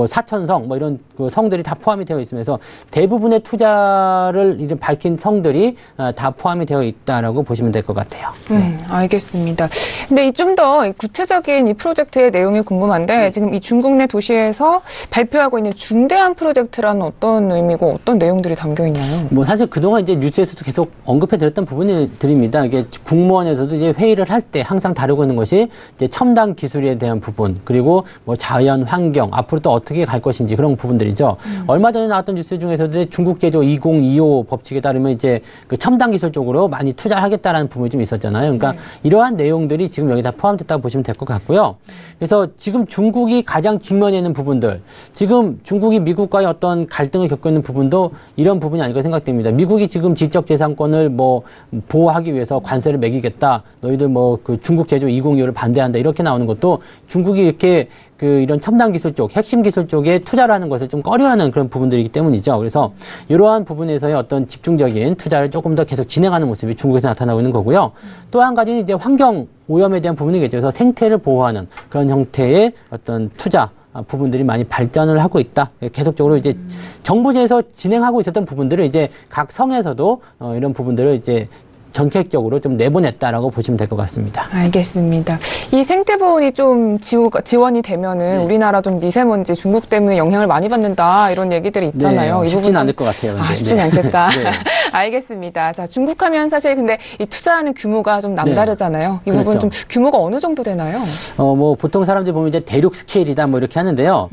사천성, 뭐 이런 그 성들이 다 포함이 되어 있으면서 대부분의 투자를 이제 밝힌 성들이 다 포함이 되어 있다라고 보시면 될 것 같아요. 네. 알겠습니다. 근데 좀 더 구체적인 이 프로젝트의 내용이 궁금한데 지금 이 중국 내 도시에서 발표하고 있는 중대한 프로젝트라는 어떤 의미고 어떤 내용들이 담겨 있나요? 뭐 사실 그동안 이제 뉴스에서도 계속 언급해 드렸던 부분들입니다. 이게 국무원에서도 이제 회의를 할 때 항상 다루고 있는 것이 이제 첨단 기술에 대한 부분, 그리고 뭐 자연 환경, 앞으로 또 어떻게 갈 것인지 그런 부분들이죠. 얼마 전에 나왔던 뉴스 중에서도 중국 제조 2025 법칙에 따르면 이제 그 첨단 기술 쪽으로 많이 투자하겠다라는 부분이 좀 있었잖아요. 그러니까 이러한 내용들이 지금 여기 다 포함됐다고 보시면 될 것 같고요. 그래서 지금 중국이 가장 직면해 있는 부분들, 지금 중국이 미국과의 어떤 갈등을 겪고 있는 부분도 이런 부분이 아닐까 생각됩니다. 미국이 지금 지적재산권을 뭐 보호하기 위해서 관세를 매기겠다. 너희들 뭐 그 중국 제조 2025를 반대한다. 이렇게 나오는 것도 중국이 이렇게 그 이런 첨단 기술 쪽, 핵심 기술 쪽에 투자를 하는 것을 좀 꺼려하는 그런 부분들이기 때문이죠. 그래서 이러한 부분에서의 어떤 집중적인 투자를 조금 더 계속 진행하는 모습이 중국에서 나타나고 있는 거고요. 또 한 가지는 이제 환경 오염에 대한 부분이겠죠. 그래서 생태를 보호하는 그런 형태의 어떤 투자 부분들이 많이 발전을 하고 있다. 계속적으로 이제 정부에서 진행하고 있었던 부분들을 이제 각 성에서도 이런 부분들을 이제 전격적으로 좀 내보냈다라고 보시면 될 것 같습니다. 알겠습니다. 이 생태보온이 좀 지원이 되면은 우리나라 좀 미세먼지 중국 때문에 영향을 많이 받는다 이런 얘기들이 있잖아요. 네, 쉽지는 않을 것 같아요. 쉽지는 않겠다. 네. 알겠습니다. 자, 중국 하면 사실 근데 이 투자하는 규모가 좀 남다르잖아요. 이 부분 좀 규모가 어느 정도 되나요? 뭐 보통 사람들이 보면 이제 대륙 스케일이다 뭐 이렇게 하는데요.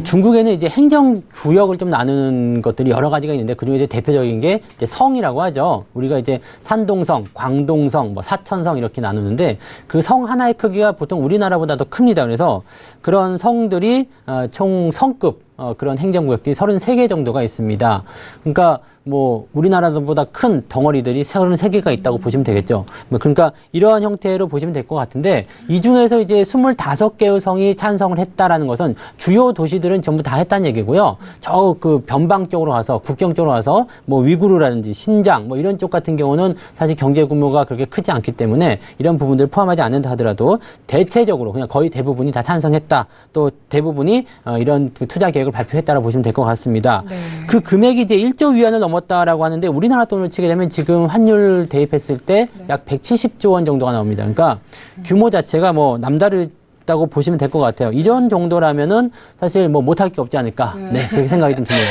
중국에는 이제 행정 구역을 좀 나누는 것들이 여러 가지가 있는데 그중에 이제 대표적인 게 이제 성이라고 하죠. 우리가 이제 산동성, 광동성, 뭐 사천성 이렇게 나누는데 그 성 하나의 크기가 보통 우리나라보다 더 큽니다. 그래서 그런 성들이 총 성급 그런 행정구역들이 33개 정도가 있습니다. 그러니까 뭐 우리나라보다 큰 덩어리들이 33개가 있다고 보시면 되겠죠. 그러니까 이러한 형태로 보시면 될 것 같은데 이 중에서 이제 25개의 성이 찬성을 했다라는 것은 주요 도시들은 전부 다 했다는 얘기고요. 저 그 변방 쪽으로 가서 국경 쪽으로 가서 뭐 위구르라든지 신장 뭐 이런 쪽 같은 경우는 사실 경제 규모가 그렇게 크지 않기 때문에 이런 부분들을 포함하지 않는다 하더라도 대체적으로 그냥 거의 대부분이 다 찬성했다. 또 대부분이 이런 그 투자 계획을 발표했다라고 보시면 될 것 같습니다. 네. 그 금액이 이제 1조 위안을 넘었다라고 하는데 우리나라 돈으로 치게 되면 지금 환율 대입했을 때 약 170조 원 정도가 나옵니다. 그러니까 규모 자체가 뭐 남다르다고 보시면 될 것 같아요. 이전 정도라면은 사실 뭐 못할 게 없지 않을까. 네, 그렇게 생각이 좀 드네요.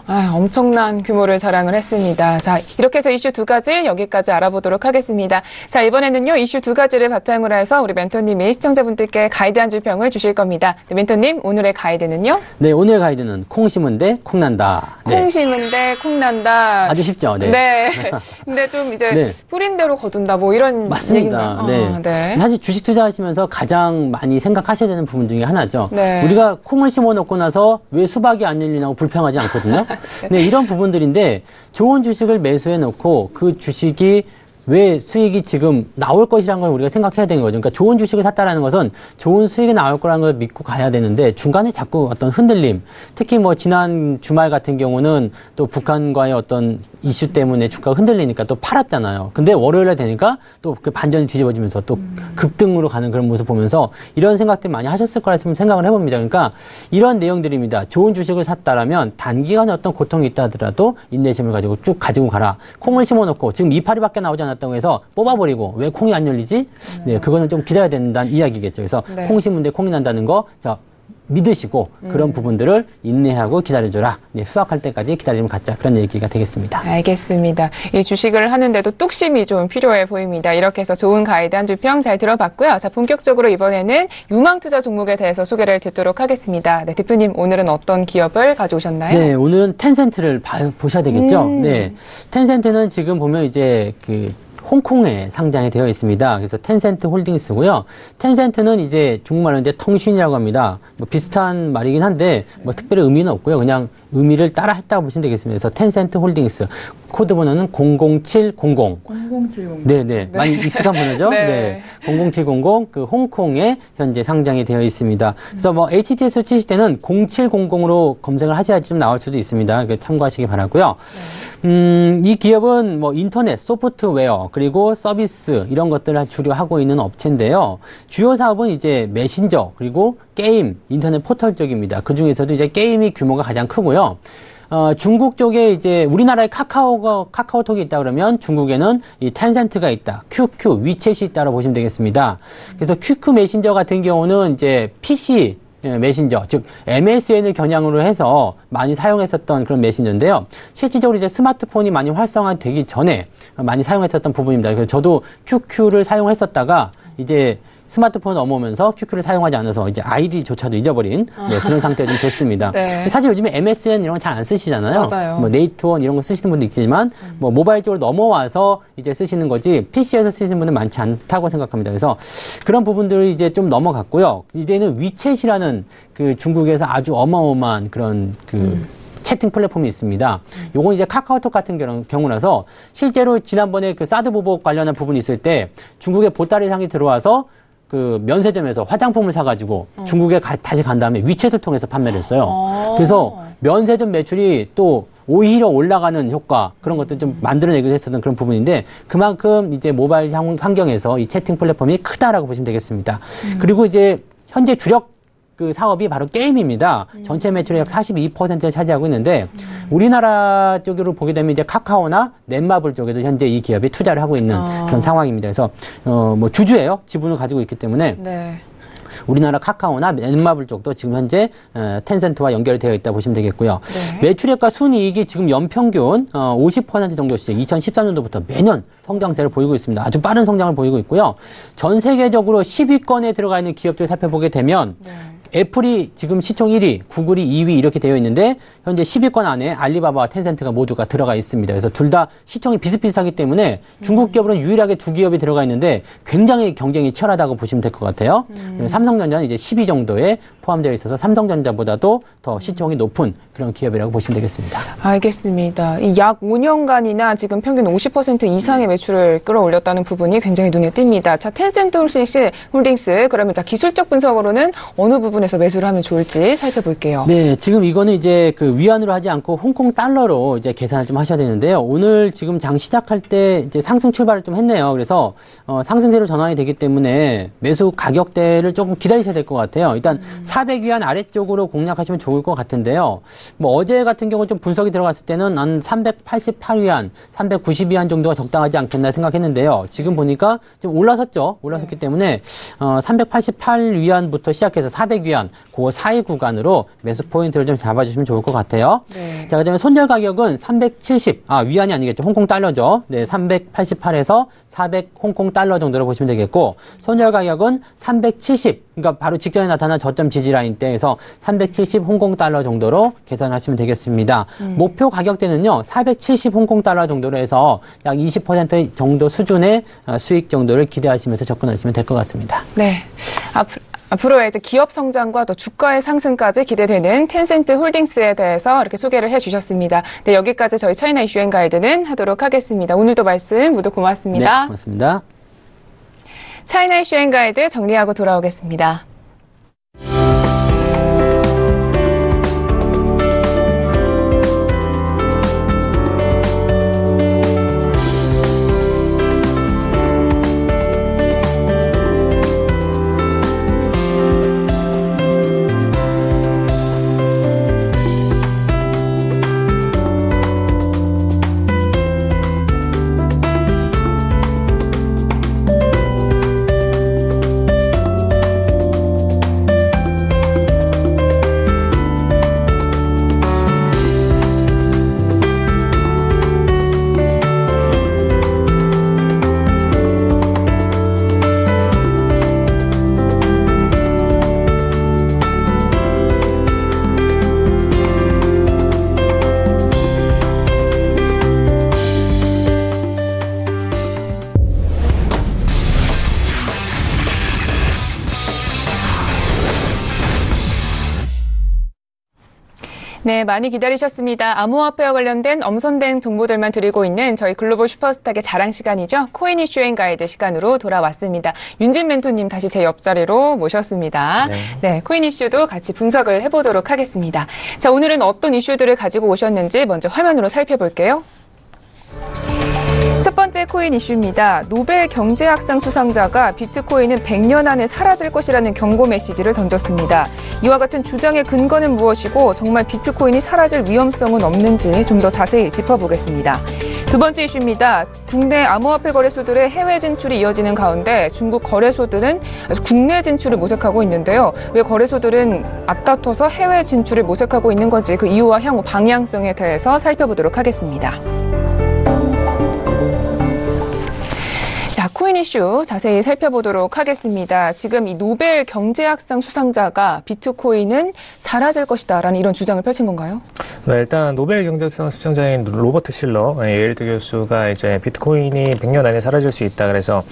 네. 엄청난 규모를 자랑을 했습니다. 자, 이렇게 해서 이슈 두 가지 여기까지 알아보도록 하겠습니다. 자, 이번에는요, 이슈 두 가지를 바탕으로 해서 우리 멘토님이 시청자분들께 가이드 한 줄 평을 주실 겁니다. 네, 멘토님, 오늘의 가이드는요? 네, 오늘의 가이드는 콩 심은 데 콩 난다. 네. 콩 심은 데 콩 난다. 아주 쉽죠. 네. 네. 근데 좀 이제 뿌린 대로 거둔다 뭐 이런 맞습니다. 얘기인가요? 네. 사실 주식 투자하시면서 가장 많이 생각하셔야 되는 부분 중에 하나죠. 네. 우리가 콩을 심어놓고 나서 왜 수박이 안 열리냐고 불평하지 않거든요. 네, 이런 부분들인데 좋은 주식을 매수해놓고 그 주식이 왜 수익이 지금 나올 것이라는 걸 우리가 생각해야 되는 거죠. 그러니까 좋은 주식을 샀다라는 것은 좋은 수익이 나올 거라는 걸 믿고 가야 되는데 중간에 자꾸 어떤 흔들림, 특히 뭐 지난 주말 같은 경우는 또 북한과의 어떤 이슈 때문에 주가가 흔들리니까 또 팔았잖아요. 근데 월요일에 되니까 또 그 반전이 뒤집어지면서 또 급등으로 가는 그런 모습 보면서 이런 생각들 많이 하셨을 거라 생각을 해봅니다. 그러니까 이런 내용들입니다. 좋은 주식을 샀다라면 단기간에 어떤 고통이 있다 하더라도 인내심을 가지고 쭉 가지고 가라. 콩을 심어놓고 지금 이파리밖에 나오지 않았다고 해서 뽑아버리고 왜 콩이 안 열리지? 네, 그거는 좀 기다려야 된다는 이야기겠죠. 그래서 네. 콩 심은데 콩이 난다는 거, 자, 믿으시고 그런 부분들을 인내하고 기다려줘라. 네, 수확할 때까지 기다리면 갖자. 그런 얘기가 되겠습니다. 알겠습니다. 이 주식을 하는데도 뚝심이 좀 필요해 보입니다. 이렇게 해서 좋은 가이드 한 줄 평 잘 들어봤고요. 자, 본격적으로 이번에는 유망투자 종목에 대해서 소개를 듣도록 하겠습니다. 네, 대표님 오늘은 어떤 기업을 가져오셨나요? 네, 오늘은 텐센트를 보셔야 되겠죠. 네, 텐센트는 지금 보면 이제 홍콩에 상장이 되어 있습니다. 그래서 텐센트 홀딩스고요. 텐센트는 이제 중국말로 이제 텅신이라고 합니다. 뭐 비슷한 말이긴 한데 뭐 특별히 의미는 없고요. 그냥 의미를 따라 했다고 보시면 되겠습니다. 그래서 텐센트 홀딩스 코드 번호는 00700. 0070. 네네. 많이 익숙한 번호죠? 네. 네. 00700 그 홍콩에 현재 상장이 되어 있습니다. 그래서 뭐 HTS 치실 때는 0700으로 검색을 하셔야지 좀 나올 수도 있습니다. 참고하시기 바라고요. 이 기업은 뭐 인터넷, 소프트웨어, 그리고 서비스 이런 것들을 주로 하고 있는 업체인데요. 주요 사업은 이제 메신저, 그리고 게임, 인터넷 포털 쪽입니다. 그 중에서도 이제 게임이 규모가 가장 크고요. 중국 쪽에 이제 우리나라에 카카오톡이 있다 그러면 중국에는 이 텐센트가 있다. QQ, 위챗이 있다고 보시면 되겠습니다. 그래서 QQ 메신저 같은 경우는 이제 PC 메신저, 즉 MSN을 겨냥으로 해서 많이 사용했었던 그런 메신저인데요. 실질적으로 이제 스마트폰이 많이 활성화되기 전에 많이 사용했었던 부분입니다. 그래서 저도 QQ를 사용했었다가 이제 스마트폰 넘어오면서 QQ를 사용하지 않아서 이제 아이디조차도 잊어버린 그런 상태가 좀 됐습니다. 네. 사실 요즘에 MSN 이런 거 잘 안 쓰시잖아요. 맞아요. 뭐 네이트원 이런 거 쓰시는 분도 있지만 뭐 모바일 쪽으로 넘어와서 이제 쓰시는 거지 PC에서 쓰시는 분은 많지 않다고 생각합니다. 그래서 그런 부분들이 이제 좀 넘어갔고요. 이제는 위챗이라는 그 중국에서 아주 어마어마한 그런 채팅 플랫폼이 있습니다. 요건 이제 카카오톡 같은 경우라서 실제로 지난번에 그 사드 보복 관련한 부분이 있을 때 중국의 보따리상이 들어와서 그 면세점에서 화장품을 사가지고 중국에 다시 간 다음에 위챗을 통해서 판매를 했어요. 그래서 면세점 매출이 또 오히려 올라가는 효과 그런 것들 좀 만들어내기도 했었던 그런 부분인데 그만큼 이제 모바일 환경에서 이 채팅 플랫폼이 크다라고 보시면 되겠습니다. 그리고 이제 현재 주력 그 사업이 바로 게임입니다. 전체 매출의 약 42%를 차지하고 있는데 우리나라 쪽으로 보게 되면 이제 카카오나 넷마블 쪽에도 현재 이 기업이 투자를 하고 있는 그런 상황입니다. 그래서 뭐 주주예요. 지분을 가지고 있기 때문에 네. 우리나라 카카오나 넷마블 쪽도 지금 현재 텐센트와 연결이 되어 있다 보시면 되겠고요. 네. 매출액과 순이익이 지금 연평균 50% 정도씩 2013년도부터 매년 성장세를 보이고 있습니다. 아주 빠른 성장을 보이고 있고요. 전 세계적으로 10위권에 들어가 있는 기업들 살펴보게 되면 애플이 지금 시총 1위, 구글이 2위 이렇게 되어 있는데 현재 10위권 안에 알리바바와 텐센트가 모두가 들어가 있습니다. 그래서 둘 다 시총이 비슷비슷하기 때문에 중국 기업으로는 유일하게 두 기업이 들어가 있는데 굉장히 경쟁이 치열하다고 보시면 될 것 같아요. 삼성전자는 이제 10위 정도에 포함되어 있어서 삼성전자보다도 더 시총이 높은 그런 기업이라고 보시면 되겠습니다. 알겠습니다. 이 약 5년간이나 지금 평균 50% 이상의 매출을 끌어올렸다는 부분이 굉장히 눈에 띕니다. 자, 텐센트 홀딩스 그러면 자 기술적 분석으로는 어느 부분에서 매수를 하면 좋을지 살펴볼게요. 네, 지금 이거는 이제 그 위안으로 하지 않고 홍콩 달러로 이제 계산을 좀 하셔야 되는데요. 오늘 지금 장 시작할 때 이제 상승 출발을 좀 했네요. 그래서 상승세로 전환이 되기 때문에 매수 가격대를 조금 기다리셔야 될 것 같아요. 일단 400위안 아래쪽으로 공략하시면 좋을 것 같은데요. 뭐 어제 같은 경우 좀 분석이 들어갔을 때는 한 388위안, 390위안 정도가 적당하지 않겠나 생각했는데요. 지금 보니까 좀 올라섰죠. 올라섰기 때문에 388위안부터 시작해서 400위안, 그 사이 구간으로 매수 포인트를 좀 잡아주시면 좋을 것 같아요. 네. 자, 그다음에 손절 가격은 370, 위안이 아니겠죠. 홍콩 달러죠. 네, 388에서 400 홍콩 달러 정도로 보시면 되겠고, 손절 가격은 370, 그러니까 바로 직전에 나타난 저점 지지 라인 때에서 370 홍콩 달러 정도로 계산하시면 되겠습니다. 목표 가격대는요, 470 홍콩 달러 정도로 해서 약 20% 정도 수준의 수익 정도를 기대하시면서 접근하시면 될 것 같습니다. 네. 앞으로의 이제 기업 성장과 또 주가의 상승까지 기대되는 텐센트 홀딩스에 대해서 이렇게 소개를 해주셨습니다. 네, 여기까지 저희 차이나 이슈 앤 가이드는 하도록 하겠습니다. 오늘도 말씀 모두 고맙습니다. 네, 고맙습니다. 차이나 이슈 앤 가이드 정리하고 돌아오겠습니다. 네, 많이 기다리셨습니다. 암호화폐와 관련된 엄선된 정보들만 드리고 있는 저희 글로벌 슈퍼스탁의 자랑 시간이죠. 코인 이슈 앤 가이드 시간으로 돌아왔습니다. 윤진 멘토님 다시 제 옆자리로 모셨습니다. 네, 코인 이슈도 같이 분석을 해보도록 하겠습니다. 자, 오늘은 어떤 이슈들을 가지고 오셨는지 먼저 화면으로 살펴볼게요. 첫 번째 코인 이슈입니다. 노벨 경제학상 수상자가 비트코인은 100년 안에 사라질 것이라는 경고 메시지를 던졌습니다. 이와 같은 주장의 근거는 무엇이고 정말 비트코인이 사라질 위험성은 없는지 좀 더 자세히 짚어보겠습니다. 두 번째 이슈입니다. 국내 암호화폐 거래소들의 해외 진출이 이어지는 가운데 중국 거래소들은 국내 진출을 모색하고 있는데요. 왜 거래소들은 앞다퉈서 해외 진출을 모색하고 있는 건지 그 이유와 향후 방향성에 대해서 살펴보도록 하겠습니다. 자, 코인 이슈 자세히 살펴보도록 하겠습니다. 지금 이 노벨 경제학상 수상자가 비트코인은 사라질 것이다라는 이런 주장을 펼친 건가요? 네, 일단 노벨 경제학상 수상자인 로버트 실러 예일대 교수가 이제 비트코인이 100년 안에 사라질 수 있다. 그래서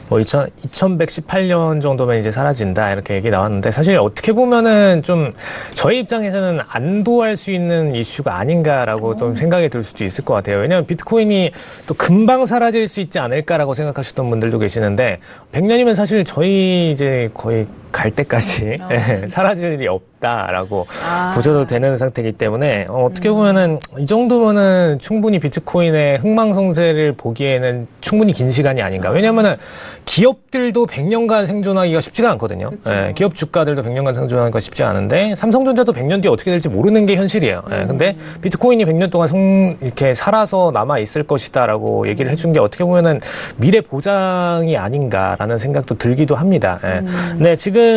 뭐 2118년 정도면 이제 사라진다 이렇게 얘기 나왔는데 사실 어떻게 보면은 좀 저희 입장에서는 안도할 수 있는 이슈가 아닌가라고 좀 생각이 들 수도 있을 것 같아요. 왜냐하면 비트코인이 또 금방 사라질 수 있지 않을까라고 생각하시던 분들도 계시는데 100년이면 사실 저희 이제 거의 갈 때까지 사라질 일이 없다라고 보셔도 되는 상태이기 때문에 어떻게 보면은 이 정도면은 충분히 비트코인의 흥망성쇠를 보기에는 충분히 긴 시간이 아닌가. 왜냐면은 기업들도 100년간 생존하기가 쉽지가 않거든요. 예, 기업 주가들도 100년간 생존하기가 쉽지 않은데 삼성전자도 100년 뒤에 어떻게 될지 모르는 게 현실이에요. 예, 근데 비트코인이 100년 동안 이렇게 살아서 남아 있을 것이다라고 얘기를 해준 게 어떻게 보면은 미래 보장이 아닌가라는 생각도 들기도 합니다. 예. 근데 지금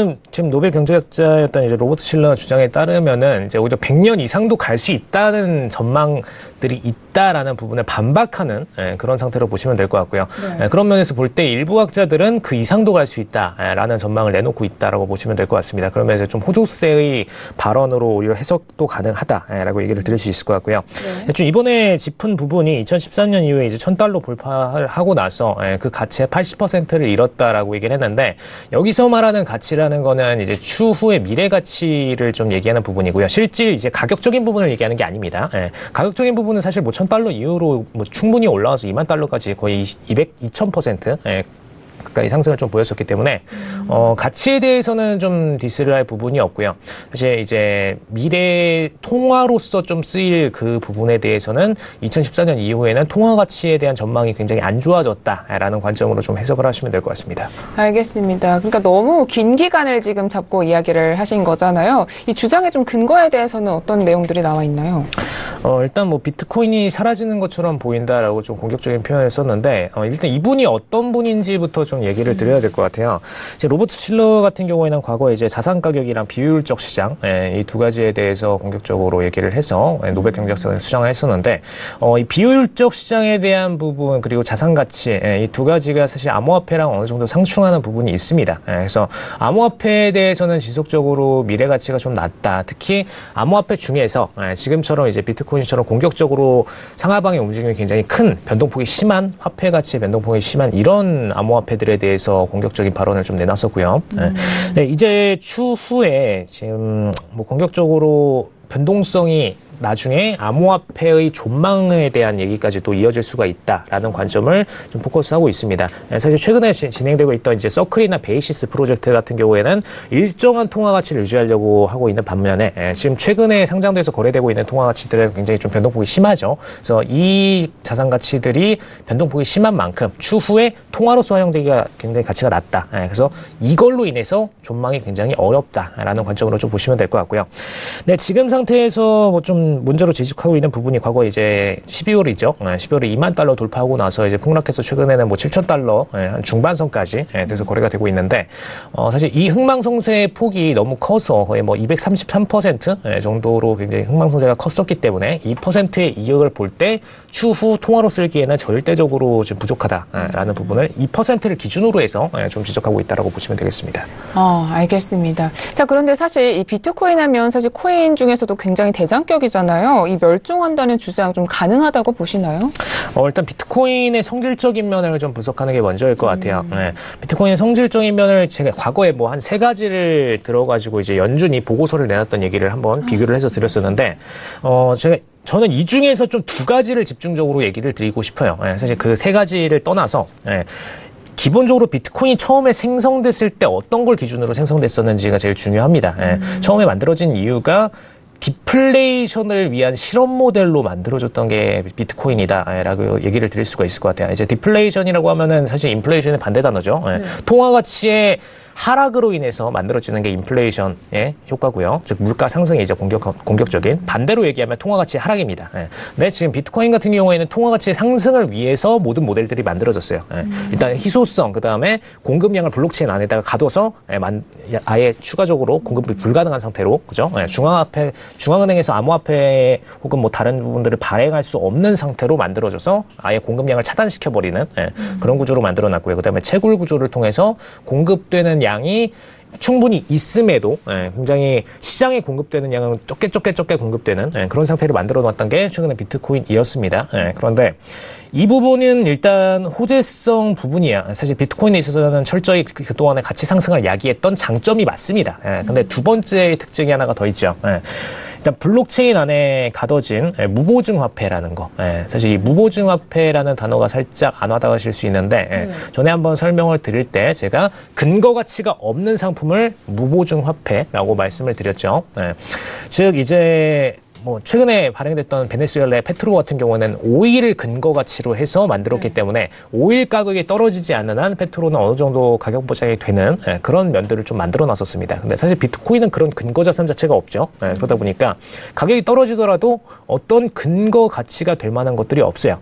노벨 경제학자였던 이제 로버트 실러 주장에 따르면은 이제 오히려 100년 이상도 갈 수 있다는 전망들이 있다라는 부분을 반박하는 그런 상태로 보시면 될 것 같고요. 네. 그런 면에서 볼 때 일부 학자들은 그 이상도 갈 수 있다라는 전망을 내놓고 있다라고 보시면 될 것 같습니다. 그러면 이제 좀 호조세의 발언으로 오히려 해석도 가능하다라고 얘기를 드릴 수 있을 것 같고요. 네. 좀 이번에 짚은 부분이 2013년 이후에 이제 $1,000 돌파를 하고 나서 그 가치의 80%를 잃었다라고 얘기를 했는데 여기서 말하는 가치라는 거는 이제 추후의 미래 가치를 좀 얘기하는 부분이고요. 실질 이제 가격적인 부분을 얘기하는 게 아닙니다. 가격적인 부분은 사실 뭐 $1,000 이후로 뭐 충분히 올라와서 $20,000까지 거의 2000% 가까이 상승을 좀 보였었기 때문에 가치에 대해서는 좀 디스를 할 부분이 없고요. 사실 이제 미래 통화로서 좀 쓰일 그 부분에 대해서는 2014년 이후에는 통화 가치에 대한 전망이 굉장히 안 좋아졌다라는 관점으로 좀 해석을 하시면 될 것 같습니다. 알겠습니다. 그러니까 너무 긴 기간을 지금 잡고 이야기를 하신 거잖아요. 이 주장의 좀 근거에 대해서는 어떤 내용들이 나와 있나요? 일단 뭐 비트코인이 사라지는 것처럼 보인다라고 좀 공격적인 표현을 썼는데 일단 이분이 어떤 분인지부터 좀 얘기를 드려야 될 것 같아요. 이제 로버트 실러 같은 경우에는 과거에 이제 자산 가격이랑 비효율적 시장 이 두 가지에 대해서 공격적으로 얘기를 해서 노벨 경제학상을 수상을 했었는데 이 비효율적 시장에 대한 부분 그리고 자산 가치 이 두 가지가 사실 암호화폐랑 어느 정도 상충하는 부분이 있습니다. 그래서 암호화폐에 대해서는 지속적으로 미래 가치가 좀 낮다. 특히 암호화폐 중에서 지금처럼 이제 비트코인처럼 공격적으로 상하방의 움직임이 굉장히 큰 변동폭이 심한 화폐 가치의 변동폭이 심한 이런 암호화폐들 부분들에 대해서 공격적인 발언을 좀 내놨었고요. 네, 이제 추후에 지금 뭐 공격적으로 변동성이 나중에 암호화폐의 존망에 대한 얘기까지 또 이어질 수가 있다라는 관점을 좀 포커스하고 있습니다. 사실 최근에 진행되고 있던 이제 서클이나 베이시스 프로젝트 같은 경우에는 일정한 통화 가치를 유지하려고 하고 있는 반면에 지금 최근에 상장돼서 거래되고 있는 통화 가치들은 굉장히 좀 변동폭이 심하죠. 그래서 이 자산 가치들이 변동폭이 심한 만큼 추후에 통화로서 활용되기가 굉장히 가치가 낮다. 그래서 이걸로 인해서 존망이 굉장히 어렵다라는 관점으로 좀 보시면 될 것 같고요. 네, 지금 상태에서 뭐 좀 문제로 지적하고 있는 부분이 과거 이제 12월이죠. 12월에 2만 달러 돌파하고 나서 이제 폭락해서 최근에는 뭐 7천 달러 한 중반선까지 돼서 거래가 되고 있는데 사실 이 흥망성쇠의 폭이 너무 커서 거의 뭐 233% 정도로 굉장히 흥망성쇠가 컸었기 때문에 2%의 이익을 볼 때 추후 통화로 쓰기에는 절대적으로 좀 부족하다라는 부분을 2%를 기준으로 해서 좀 지적하고 있다라고 보시면 되겠습니다. 알겠습니다. 자, 그런데 사실 이 비트코인 하면 사실 코인 중에서도 굉장히 대장격이잖아요. 이 멸종한다는 주장 좀 가능하다고 보시나요? 일단 비트코인의 성질적인 면을 좀 분석하는 게 먼저일 것 같아요. 비트코인의 성질적인 면을 제가 과거에 뭐 한 3가지를 들어가지고 이제 연준이 보고서를 내놨던 얘기를 한번 비교를 해서 드렸었는데, 저는 이 중에서 좀 2가지를 집중적으로 얘기를 드리고 싶어요. 사실 그 3가지를 떠나서, 기본적으로 비트코인이 처음에 생성됐을 때 어떤 걸 기준으로 생성됐었는지가 제일 중요합니다. 처음에 만들어진 이유가 디플레이션을 위한 실험 모델로 만들어졌던 게 비트코인이다라고 얘기를 드릴 수가 있을 것 같아요. 이제 디플레이션이라고 하면은 사실 인플레이션의 반대 단어죠. 통화 가치의 하락으로 인해서 만들어지는 게 인플레이션의 효과고요. 즉 물가 상승이 이제 공격적인, 반대로 얘기하면 통화 가치 하락입니다. 근데 지금 비트코인 같은 경우에는 통화 가치 상승을 위해서 모든 모델들이 만들어졌어요. 일단 희소성, 그다음에 공급량을 블록체인 안에다가 가둬서 아예 추가적으로 공급이 불가능한 상태로, 그죠? 중앙은행에서 암호화폐 혹은 뭐 다른 부분들을 발행할 수 없는 상태로 만들어져서 아예 공급량을 차단시켜 버리는 그런 구조로 만들어놨고요. 그다음에 채굴 구조를 통해서 공급되는 양이 충분히 있음에도 굉장히 시장에 공급되는 양은 적게 공급되는 그런 상태를 만들어 놨던 게 최근에 비트코인이었습니다. 그런데 이 부분은 일단 호재성 부분이야. 사실 비트코인에 있어서는 철저히 그동안의 가치 상승을 야기했던 장점이 맞습니다. 근데 두 번째 특징이 하나가 더 있죠. 일단 블록체인 안에 가둬진 무보증 화폐라는 거. 사실 이 무보증 화폐라는 단어가 살짝 안 와닿으실 수 있는데 전에 한번 설명을 드릴 때 제가 근거 가치가 없는 상품을 무보증 화폐라고 말씀을 드렸죠. 즉 이제 뭐 최근에 발행됐던 베네수엘라의 페트로 같은 경우는 오일을 근거 가치로 해서 만들었기 때문에 오일 가격이 떨어지지 않는 한 페트로는 어느 정도 가격 보장이 되는 그런 면들을 좀 만들어 놨었습니다. 근데 사실 비트코인은 그런 근거 자산 자체가 없죠. 그러다 보니까 가격이 떨어지더라도 어떤 근거 가치가 될 만한 것들이 없어요.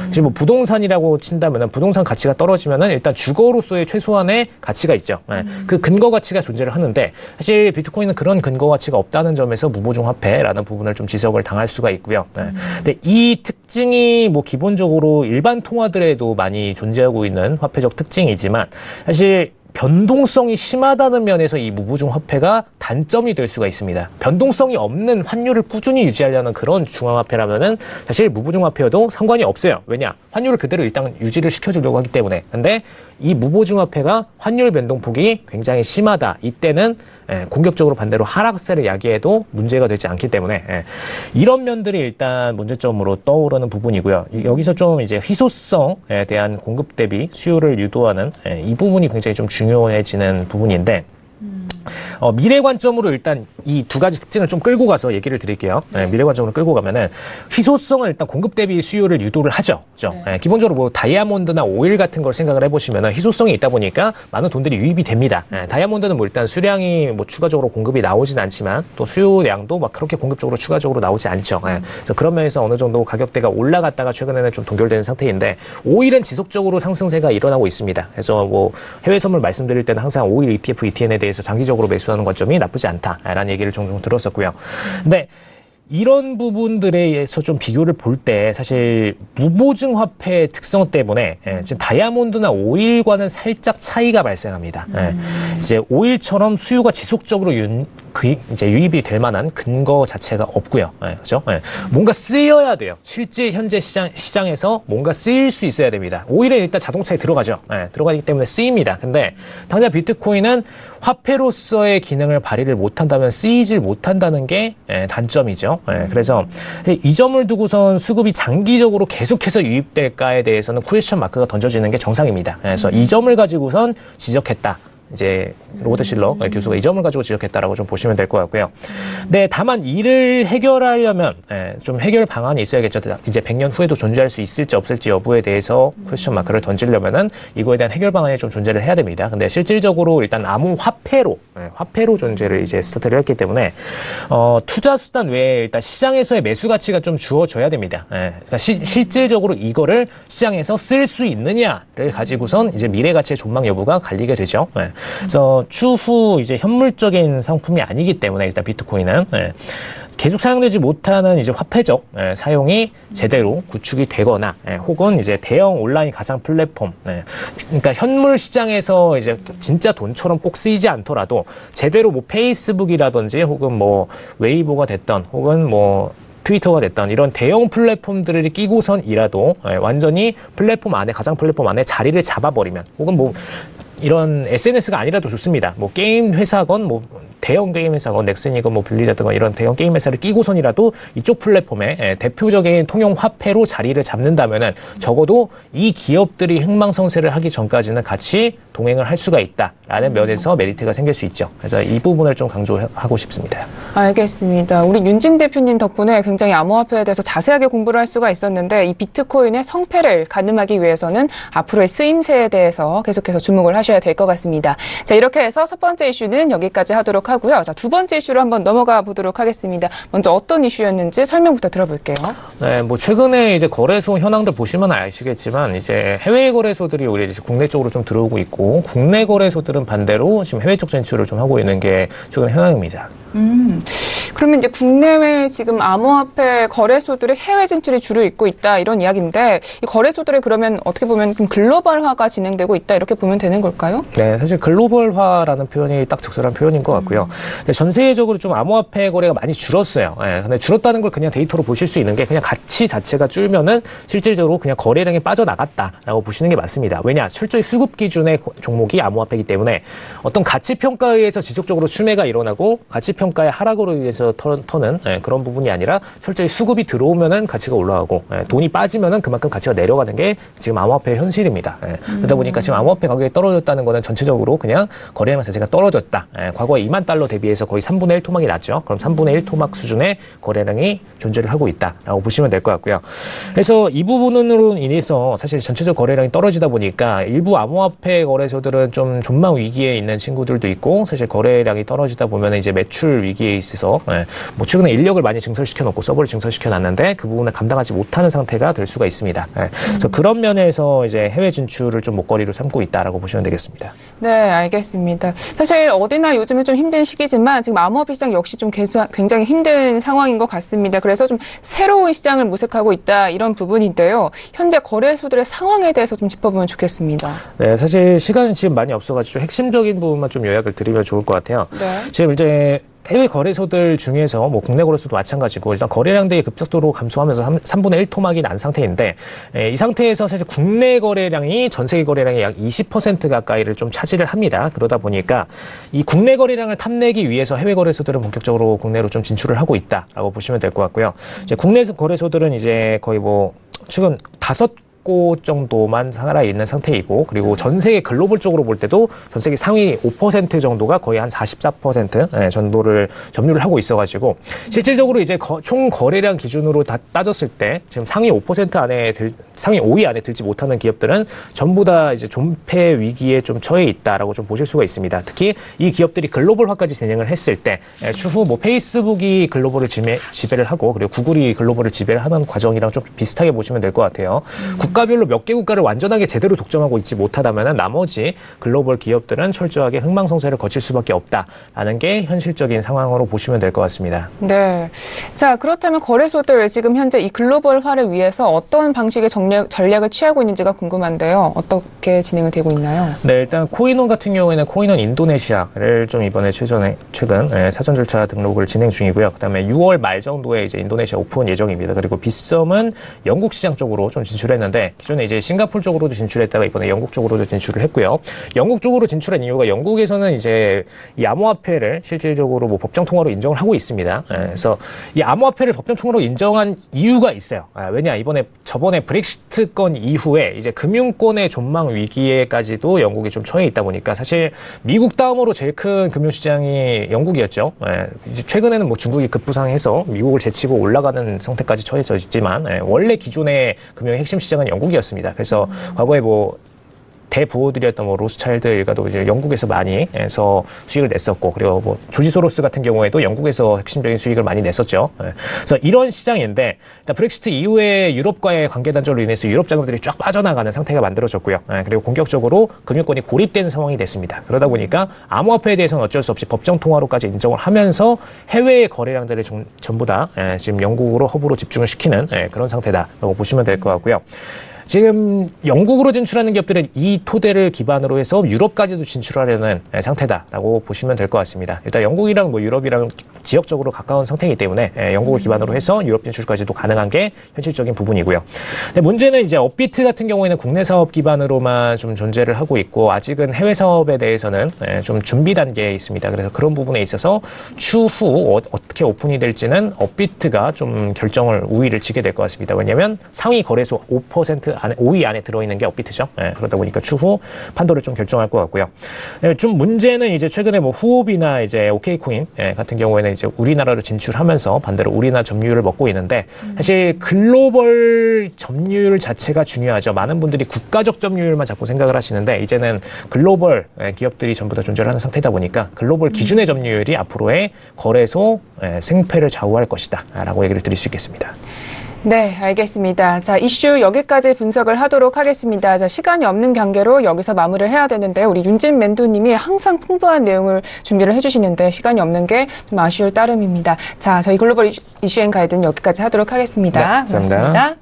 지금 뭐 부동산이라고 친다면은 부동산 가치가 떨어지면은 일단 주거로서의 최소한의 가치가 있죠. 그 근거 가치가 존재를 하는데 사실 비트코인은 그런 근거 가치가 없다는 점에서 무보증 화폐라는 부분을 좀 지적을 당할 수가 있고요. 근데 이 특징이 뭐 기본적으로 일반 통화들에도 많이 존재하고 있는 화폐적 특징이지만 사실 변동성이 심하다는 면에서 이 무보증 화폐가 단점이 될 수가 있습니다. 변동성이 없는 환율을 꾸준히 유지하려는 그런 중앙화폐라면은 사실 무보증 화폐여도 상관이 없어요. 왜냐? 환율을 그대로 일단 유지를 시켜주려고 하기 때문에. 근데 이 무보증 화폐가 환율 변동폭이 굉장히 심하다. 이때는 공격적으로 반대로 하락세를 야기해도 문제가 되지 않기 때문에 이런 면들이 일단 문제점으로 떠오르는 부분이고요. 여기서 좀 이제 희소성에 대한 공급 대비 수요를 유도하는 이 부분이 굉장히 좀 중요해지는 부분인데 미래 관점으로 일단 이 2가지 특징을 좀 끌고 가서 얘기를 드릴게요. 미래 관점으로 끌고 가면은 희소성은 일단 공급 대비 수요를 유도를 하죠. 그죠? 기본적으로 뭐 다이아몬드나 오일 같은 걸 생각을 해보시면은 희소성이 있다 보니까 많은 돈들이 유입이 됩니다. 다이아몬드는 뭐 일단 수량이 뭐 추가적으로 공급이 나오진 않지만 또 수요량도 막 그렇게 공급적으로 추가적으로 나오지 않죠. 그래서 그런 면에서 어느 정도 가격대가 올라갔다가 최근에는 좀 동결되는 상태인데 오일은 지속적으로 상승세가 일어나고 있습니다. 그래서 뭐 해외 선물 말씀드릴 때는 항상 오일 ETF, ETN에 대해서 장기적으로 매수하는 관점이 나쁘지 않다라는 얘기를 종종 들었었고요. 근데 이런 부분들에서 좀 비교를 볼 때 사실 무보증 화폐의 특성 때문에 지금 다이아몬드나 오일과는 살짝 차이가 발생합니다. 이제 오일처럼 수요가 지속적으로 이제 유입이 될 만한 근거 자체가 없고요. 그죠? 뭔가 쓰여야 돼요. 실제 현재 시장에서 뭔가 쓰일 수 있어야 됩니다. 오히려 일단 자동차에 들어가죠. 들어가기 때문에 쓰입니다. 근데 당장 비트코인은 화폐로서의 기능을 발휘를 못한다면 쓰이질 못한다는 게 단점이죠. 그래서 이 점을 두고선 수급이 장기적으로 계속해서 유입될까에 대해서는 퀘스천 마크가 던져지는 게 정상입니다. 그래서 이 점을 가지고선 지적했다. 이제 로버트 실러 교수가 이 점을 가지고 지적했다라고 좀 보시면 될 것 같고요. 네, 다만 이를 해결하려면 좀 해결 방안이 있어야겠죠. 이제 100년 후에도 존재할 수 있을지 없을지 여부에 대해서 퀘스천 마크를 던지려면은 이거에 대한 해결 방안이 좀 존재를 해야 됩니다. 근데 실질적으로 일단 암호 화폐로 존재를 이제 스타트를 했기 때문에 투자 수단 외에 일단 시장에서의 매수 가치가 좀 주어져야 됩니다. 그러니까 실질적으로 이거를 시장에서 쓸 수 있느냐를 가지고선 이제 미래 가치의 전망 여부가 갈리게 되죠. 그래서 추후 이제 현물적인 상품이 아니기 때문에 일단 비트코인은 계속 사용되지 못하는 이제 화폐적 사용이 제대로 구축이 되거나 혹은 이제 대형 온라인 가상 플랫폼 그러니까 현물 시장에서 이제 진짜 돈처럼 꼭 쓰이지 않더라도 제대로 뭐 페이스북이라든지 혹은 뭐 웨이보가 됐던 혹은 뭐 트위터가 됐던 이런 대형 플랫폼들을 끼고선이라도 완전히 플랫폼 안에 가상 플랫폼 안에 자리를 잡아버리면 혹은 뭐 이런 SNS가 아니라도 좋습니다. 뭐 게임 회사건 뭐 대형 게임 회사건 넥슨이건 뭐 블리자드건 이런 대형 게임 회사를 끼고선이라도 이쪽 플랫폼에 대표적인 통용 화폐로 자리를 잡는다면은 적어도 이 기업들이 흥망성쇠를 하기 전까지는 같이 동행을 할 수가 있다라는 면에서 메리트가 생길 수 있죠. 그래서 이 부분을 좀 강조하고 싶습니다. 알겠습니다. 우리 윤진 대표님 덕분에 굉장히 암호화폐에 대해서 자세하게 공부를 할 수가 있었는데 이 비트코인의 성패를 가늠하기 위해서는 앞으로의 쓰임새에 대해서 계속해서 주목을 하셔야 될 것 같습니다. 자, 이렇게 해서 첫 번째 이슈는 여기까지 하도록 하고요. 자, 두 번째 이슈로 한번 넘어가 보도록 하겠습니다. 먼저 어떤 이슈였는지 설명부터 들어볼게요. 네, 뭐 최근에 이제 거래소 현황들 보시면 아시겠지만 이제 해외 거래소들이 오히려 이제 국내 쪽으로 좀 들어오고 있고 국내 거래소들은 반대로 지금 해외 쪽 진출을 좀 하고 있는 게 최근 현황입니다. 그러면 이제 국내외 지금 암호화폐 거래소들의 해외 진출이 주로 있고 있다 이런 이야기인데 이 거래소들이 그러면 어떻게 보면 좀 글로벌화가 진행되고 있다 이렇게 보면 되는 걸까요? 네, 사실 글로벌화라는 표현이 딱 적절한 표현인 것 같고요. 전 세계적으로 좀 암호화폐 거래가 많이 줄었어요. 근데 줄었다는 걸 그냥 데이터로 보실 수 있는 게 그냥 가치 자체가 줄면은 실질적으로 그냥 거래량이 빠져나갔다라고 보시는 게 맞습니다. 왜냐? 철저히 수급 기준의 종목이 암호화폐이기 때문에 어떤 가치 평가에 의해서 지속적으로 추매가 일어나고 가치 평가의 하락으로 의해서 터는 그런 부분이 아니라 철저히 수급이 들어오면은 가치가 올라가고 돈이 빠지면은 그만큼 가치가 내려가는 게 지금 암호화폐의 현실입니다. 그러다 보니까 지금 암호화폐 가격이 떨어졌다는 거는 전체적으로 그냥 거래량 자체가 떨어졌다. 과거에 2만 달러 대비해서 거의 3분의 1 토막이 났죠. 그럼 3분의 1 토막 수준의 거래량이 존재를 하고 있다라고 보시면 될 것 같고요. 그래서 이 부분으로 인해서 사실 전체적 거래량이 떨어지다 보니까 일부 암호화폐 거래소들은 좀 전망 위기에 있는 친구들도 있고 사실 거래량이 떨어지다 보면 이제 매출 위기에 있어서 뭐 최근에 인력을 많이 증설시켜 놓고 서버를 증설시켜 놨는데 그 부분을 감당하지 못하는 상태가 될 수가 있습니다. 그래서 그런 면에서 이제 해외 진출을 좀 목걸이로 삼고 있다라고 보시면 되겠습니다. 네, 알겠습니다. 사실 어디나 요즘은 좀 힘든 시기지만 지금 암호화폐 시장 역시 좀 굉장히 힘든 상황인 것 같습니다. 그래서 좀 새로운 시장을 모색하고 있다 이런 부분인데요. 현재 거래소들의 상황에 대해서 좀 짚어보면 좋겠습니다. 네, 사실 시간이 지금 많이 없어가지고 핵심적인 부분만 좀 요약을 드리면 좋을 것 같아요. 네. 지금 이제 해외 거래소들 중에서 뭐 국내 거래소도 마찬가지고 일단 거래량들이 급속도로 감소하면서 3분의 1 토막이 난 상태인데 이 상태에서 사실 국내 거래량이 전 세계 거래량의 약 20% 가까이를 좀 차지를 합니다. 그러다 보니까 이 국내 거래량을 탐내기 위해서 해외 거래소들은 본격적으로 국내로 좀 진출을 하고 있다라고 보시면 될 것 같고요. 이제 국내 거래소들은 이제 거의 뭐 최근 5곳 정도만 살아있는 상태이고 그리고 전 세계 글로벌 쪽으로 볼 때도 전 세계 상위 5% 정도가 거의 한 44% 정도를 점유를 하고 있어가지고 실질적으로 이제 총 거래량 기준으로 다 따졌을 때 지금 상위 5% 안에 상위 5위 안에 들지 못하는 기업들은 전부 다 이제 존폐 위기에 좀 처해 있다라고 좀 보실 수가 있습니다. 특히 이 기업들이 글로벌화까지 진행을 했을 때 추후 뭐 페이스북이 글로벌을 지배를 하고 그리고 구글이 글로벌을 지배를 하는 과정이랑 좀 비슷하게 보시면 될 것 같아요. 국가별로 몇 개 국가를 완전하게 제대로 독점하고 있지 못하다면 나머지 글로벌 기업들은 철저하게 흥망성쇠를 거칠 수밖에 없다라는 게 현실적인 상황으로 보시면 될 것 같습니다. 네. 자, 그렇다면 거래소들 지금 현재 이 글로벌화를 위해서 어떤 방식의 전략을 취하고 있는지가 궁금한데요. 어떻게 진행이 되고 있나요? 네, 일단 코인원 같은 경우에는 코인원 인도네시아를 좀 이번에 최근 사전 절차 등록을 진행 중이고요. 그다음에 6월 말 정도에 이제 인도네시아 오픈 예정입니다. 그리고 빗썸은 영국 시장 쪽으로 좀 진출했는데 기존에 이제 싱가포르 쪽으로도 진출했다가 이번에 영국 쪽으로도 진출을 했고요. 영국 쪽으로 진출한 이유가 영국에서는 이제 이 암호화폐를 실질적으로 뭐 법정 통화로 인정을 하고 있습니다. 그래서 이 암호화폐를 법정 통화로 인정한 이유가 있어요. 왜냐 저번에 브렉시트 건 이후에 이제 금융권의 존망 위기에까지도 영국이 좀 처해 있다 보니까 사실 미국 다음으로 제일 큰 금융시장이 영국이었죠. 이제 최근에는 뭐 중국이 급부상해서 미국을 제치고 올라가는 상태까지 처해져 있지만 원래 기존의 금융의 핵심 시장은 영국이었습니다. 그래서 과거에 뭐 대부호들이었던 뭐 로스차일드 일가도 이제 영국에서 많이 해서 수익을 냈었고, 그리고 뭐 조지 소로스 같은 경우에도 영국에서 핵심적인 수익을 많이 냈었죠. 그래서 이런 시장인데 브렉시트 이후에 유럽과의 관계 단절로 인해서 유럽 자금들이 쫙 빠져나가는 상태가 만들어졌고요. 그리고 공격적으로 금융권이 고립된 상황이 됐습니다. 그러다 보니까 암호화폐에 대해서는 어쩔 수 없이 법정 통화로까지 인정을 하면서 해외의 거래량들을 전부 다 지금 영국으로 허브로 집중을 시키는 그런 상태다라고 보시면 될 것 같고요. 지금 영국으로 진출하는 기업들은 이 토대를 기반으로 해서 유럽까지도 진출하려는 상태다라고 보시면 될 것 같습니다. 일단 영국이랑 뭐 유럽이랑 지역적으로 가까운 상태이기 때문에 영국을 기반으로 해서 유럽 진출까지도 가능한 게 현실적인 부분이고요. 근데 문제는 이제 업비트 같은 경우에는 국내 사업 기반으로만 좀 존재를 하고 있고 아직은 해외 사업에 대해서는 좀 준비 단계에 있습니다. 그래서 그런 부분에 있어서 추후 어떻게 오픈이 될지는 업비트가 좀 우위를 치게 될 것 같습니다. 왜냐하면 상위 거래소 5위 안에 들어있는 게 업비트죠. 그러다 보니까 추후 판도를 좀 결정할 것 같고요. 좀 문제는 이제 최근에 뭐 후옵이나 이제 OK코인 같은 경우에는 이제 우리나라로 진출하면서 반대로 우리나라 점유율을 먹고 있는데 사실 글로벌 점유율 자체가 중요하죠. 많은 분들이 국가적 점유율만 자꾸 생각을 하시는데 이제는 글로벌 기업들이 전부 다 존재를 하는 상태다 보니까 글로벌 기준의 점유율이 앞으로의 거래소 생패를 좌우할 것이다 라고 얘기를 드릴 수 있겠습니다. 네, 알겠습니다. 자, 이슈 여기까지 분석을 하도록 하겠습니다. 자, 시간이 없는 관계로 여기서 마무리를 해야 되는데 우리 윤진 멘토님이 항상 풍부한 내용을 준비를 해주시는데 시간이 없는 게 좀 아쉬울 따름입니다. 자, 저희 글로벌 이슈앤가이드는 여기까지 하도록 하겠습니다. 네, 감사합니다. 고맙습니다.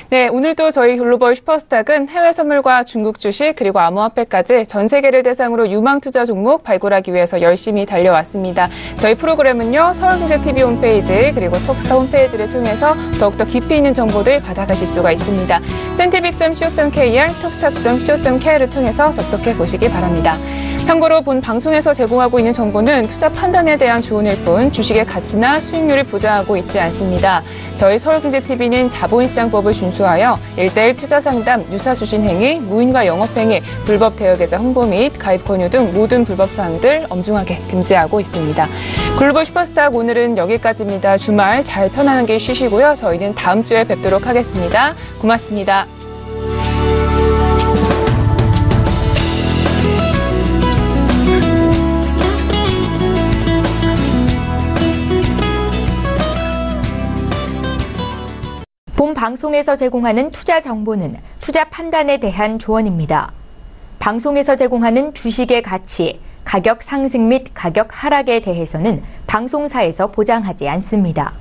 네, 오늘도 저희 글로벌 슈퍼스탁은 해외 선물과 중국 주식 그리고 암호화폐까지 전 세계를 대상으로 유망 투자 종목 발굴하기 위해서 열심히 달려왔습니다. 저희 프로그램은요, 서울경제TV 홈페이지 그리고 톡스타 홈페이지를 통해서 더욱더 깊이 있는 정보들 받아가실 수가 있습니다. centv.co.kr, 톡스타.co.kr을 통해서 접속해 보시기 바랍니다. 참고로 본 방송에서 제공하고 있는 정보는 투자 판단에 대한 조언일 뿐 주식의 가치나 수익률을 보장하고 있지 않습니다. 저희 서울경제TV는 자본시장법을 준수하여 1:1 투자 상담, 유사 수신 행위, 무인과 영업행위, 불법 대여계좌 홍보 및 가입 권유 등 모든 불법 사항들 엄중하게 금지하고 있습니다. 글로벌 슈퍼스탁 오늘은 여기까지입니다. 주말 잘 편안하게 쉬시고요. 저희는 다음 주에 뵙도록 하겠습니다. 고맙습니다. 본 방송에서 제공하는 투자 정보는 투자 판단에 대한 조언입니다. 방송에서 제공하는 주식의 가치, 가격 상승 및 가격 하락에 대해서는 방송사에서 보장하지 않습니다.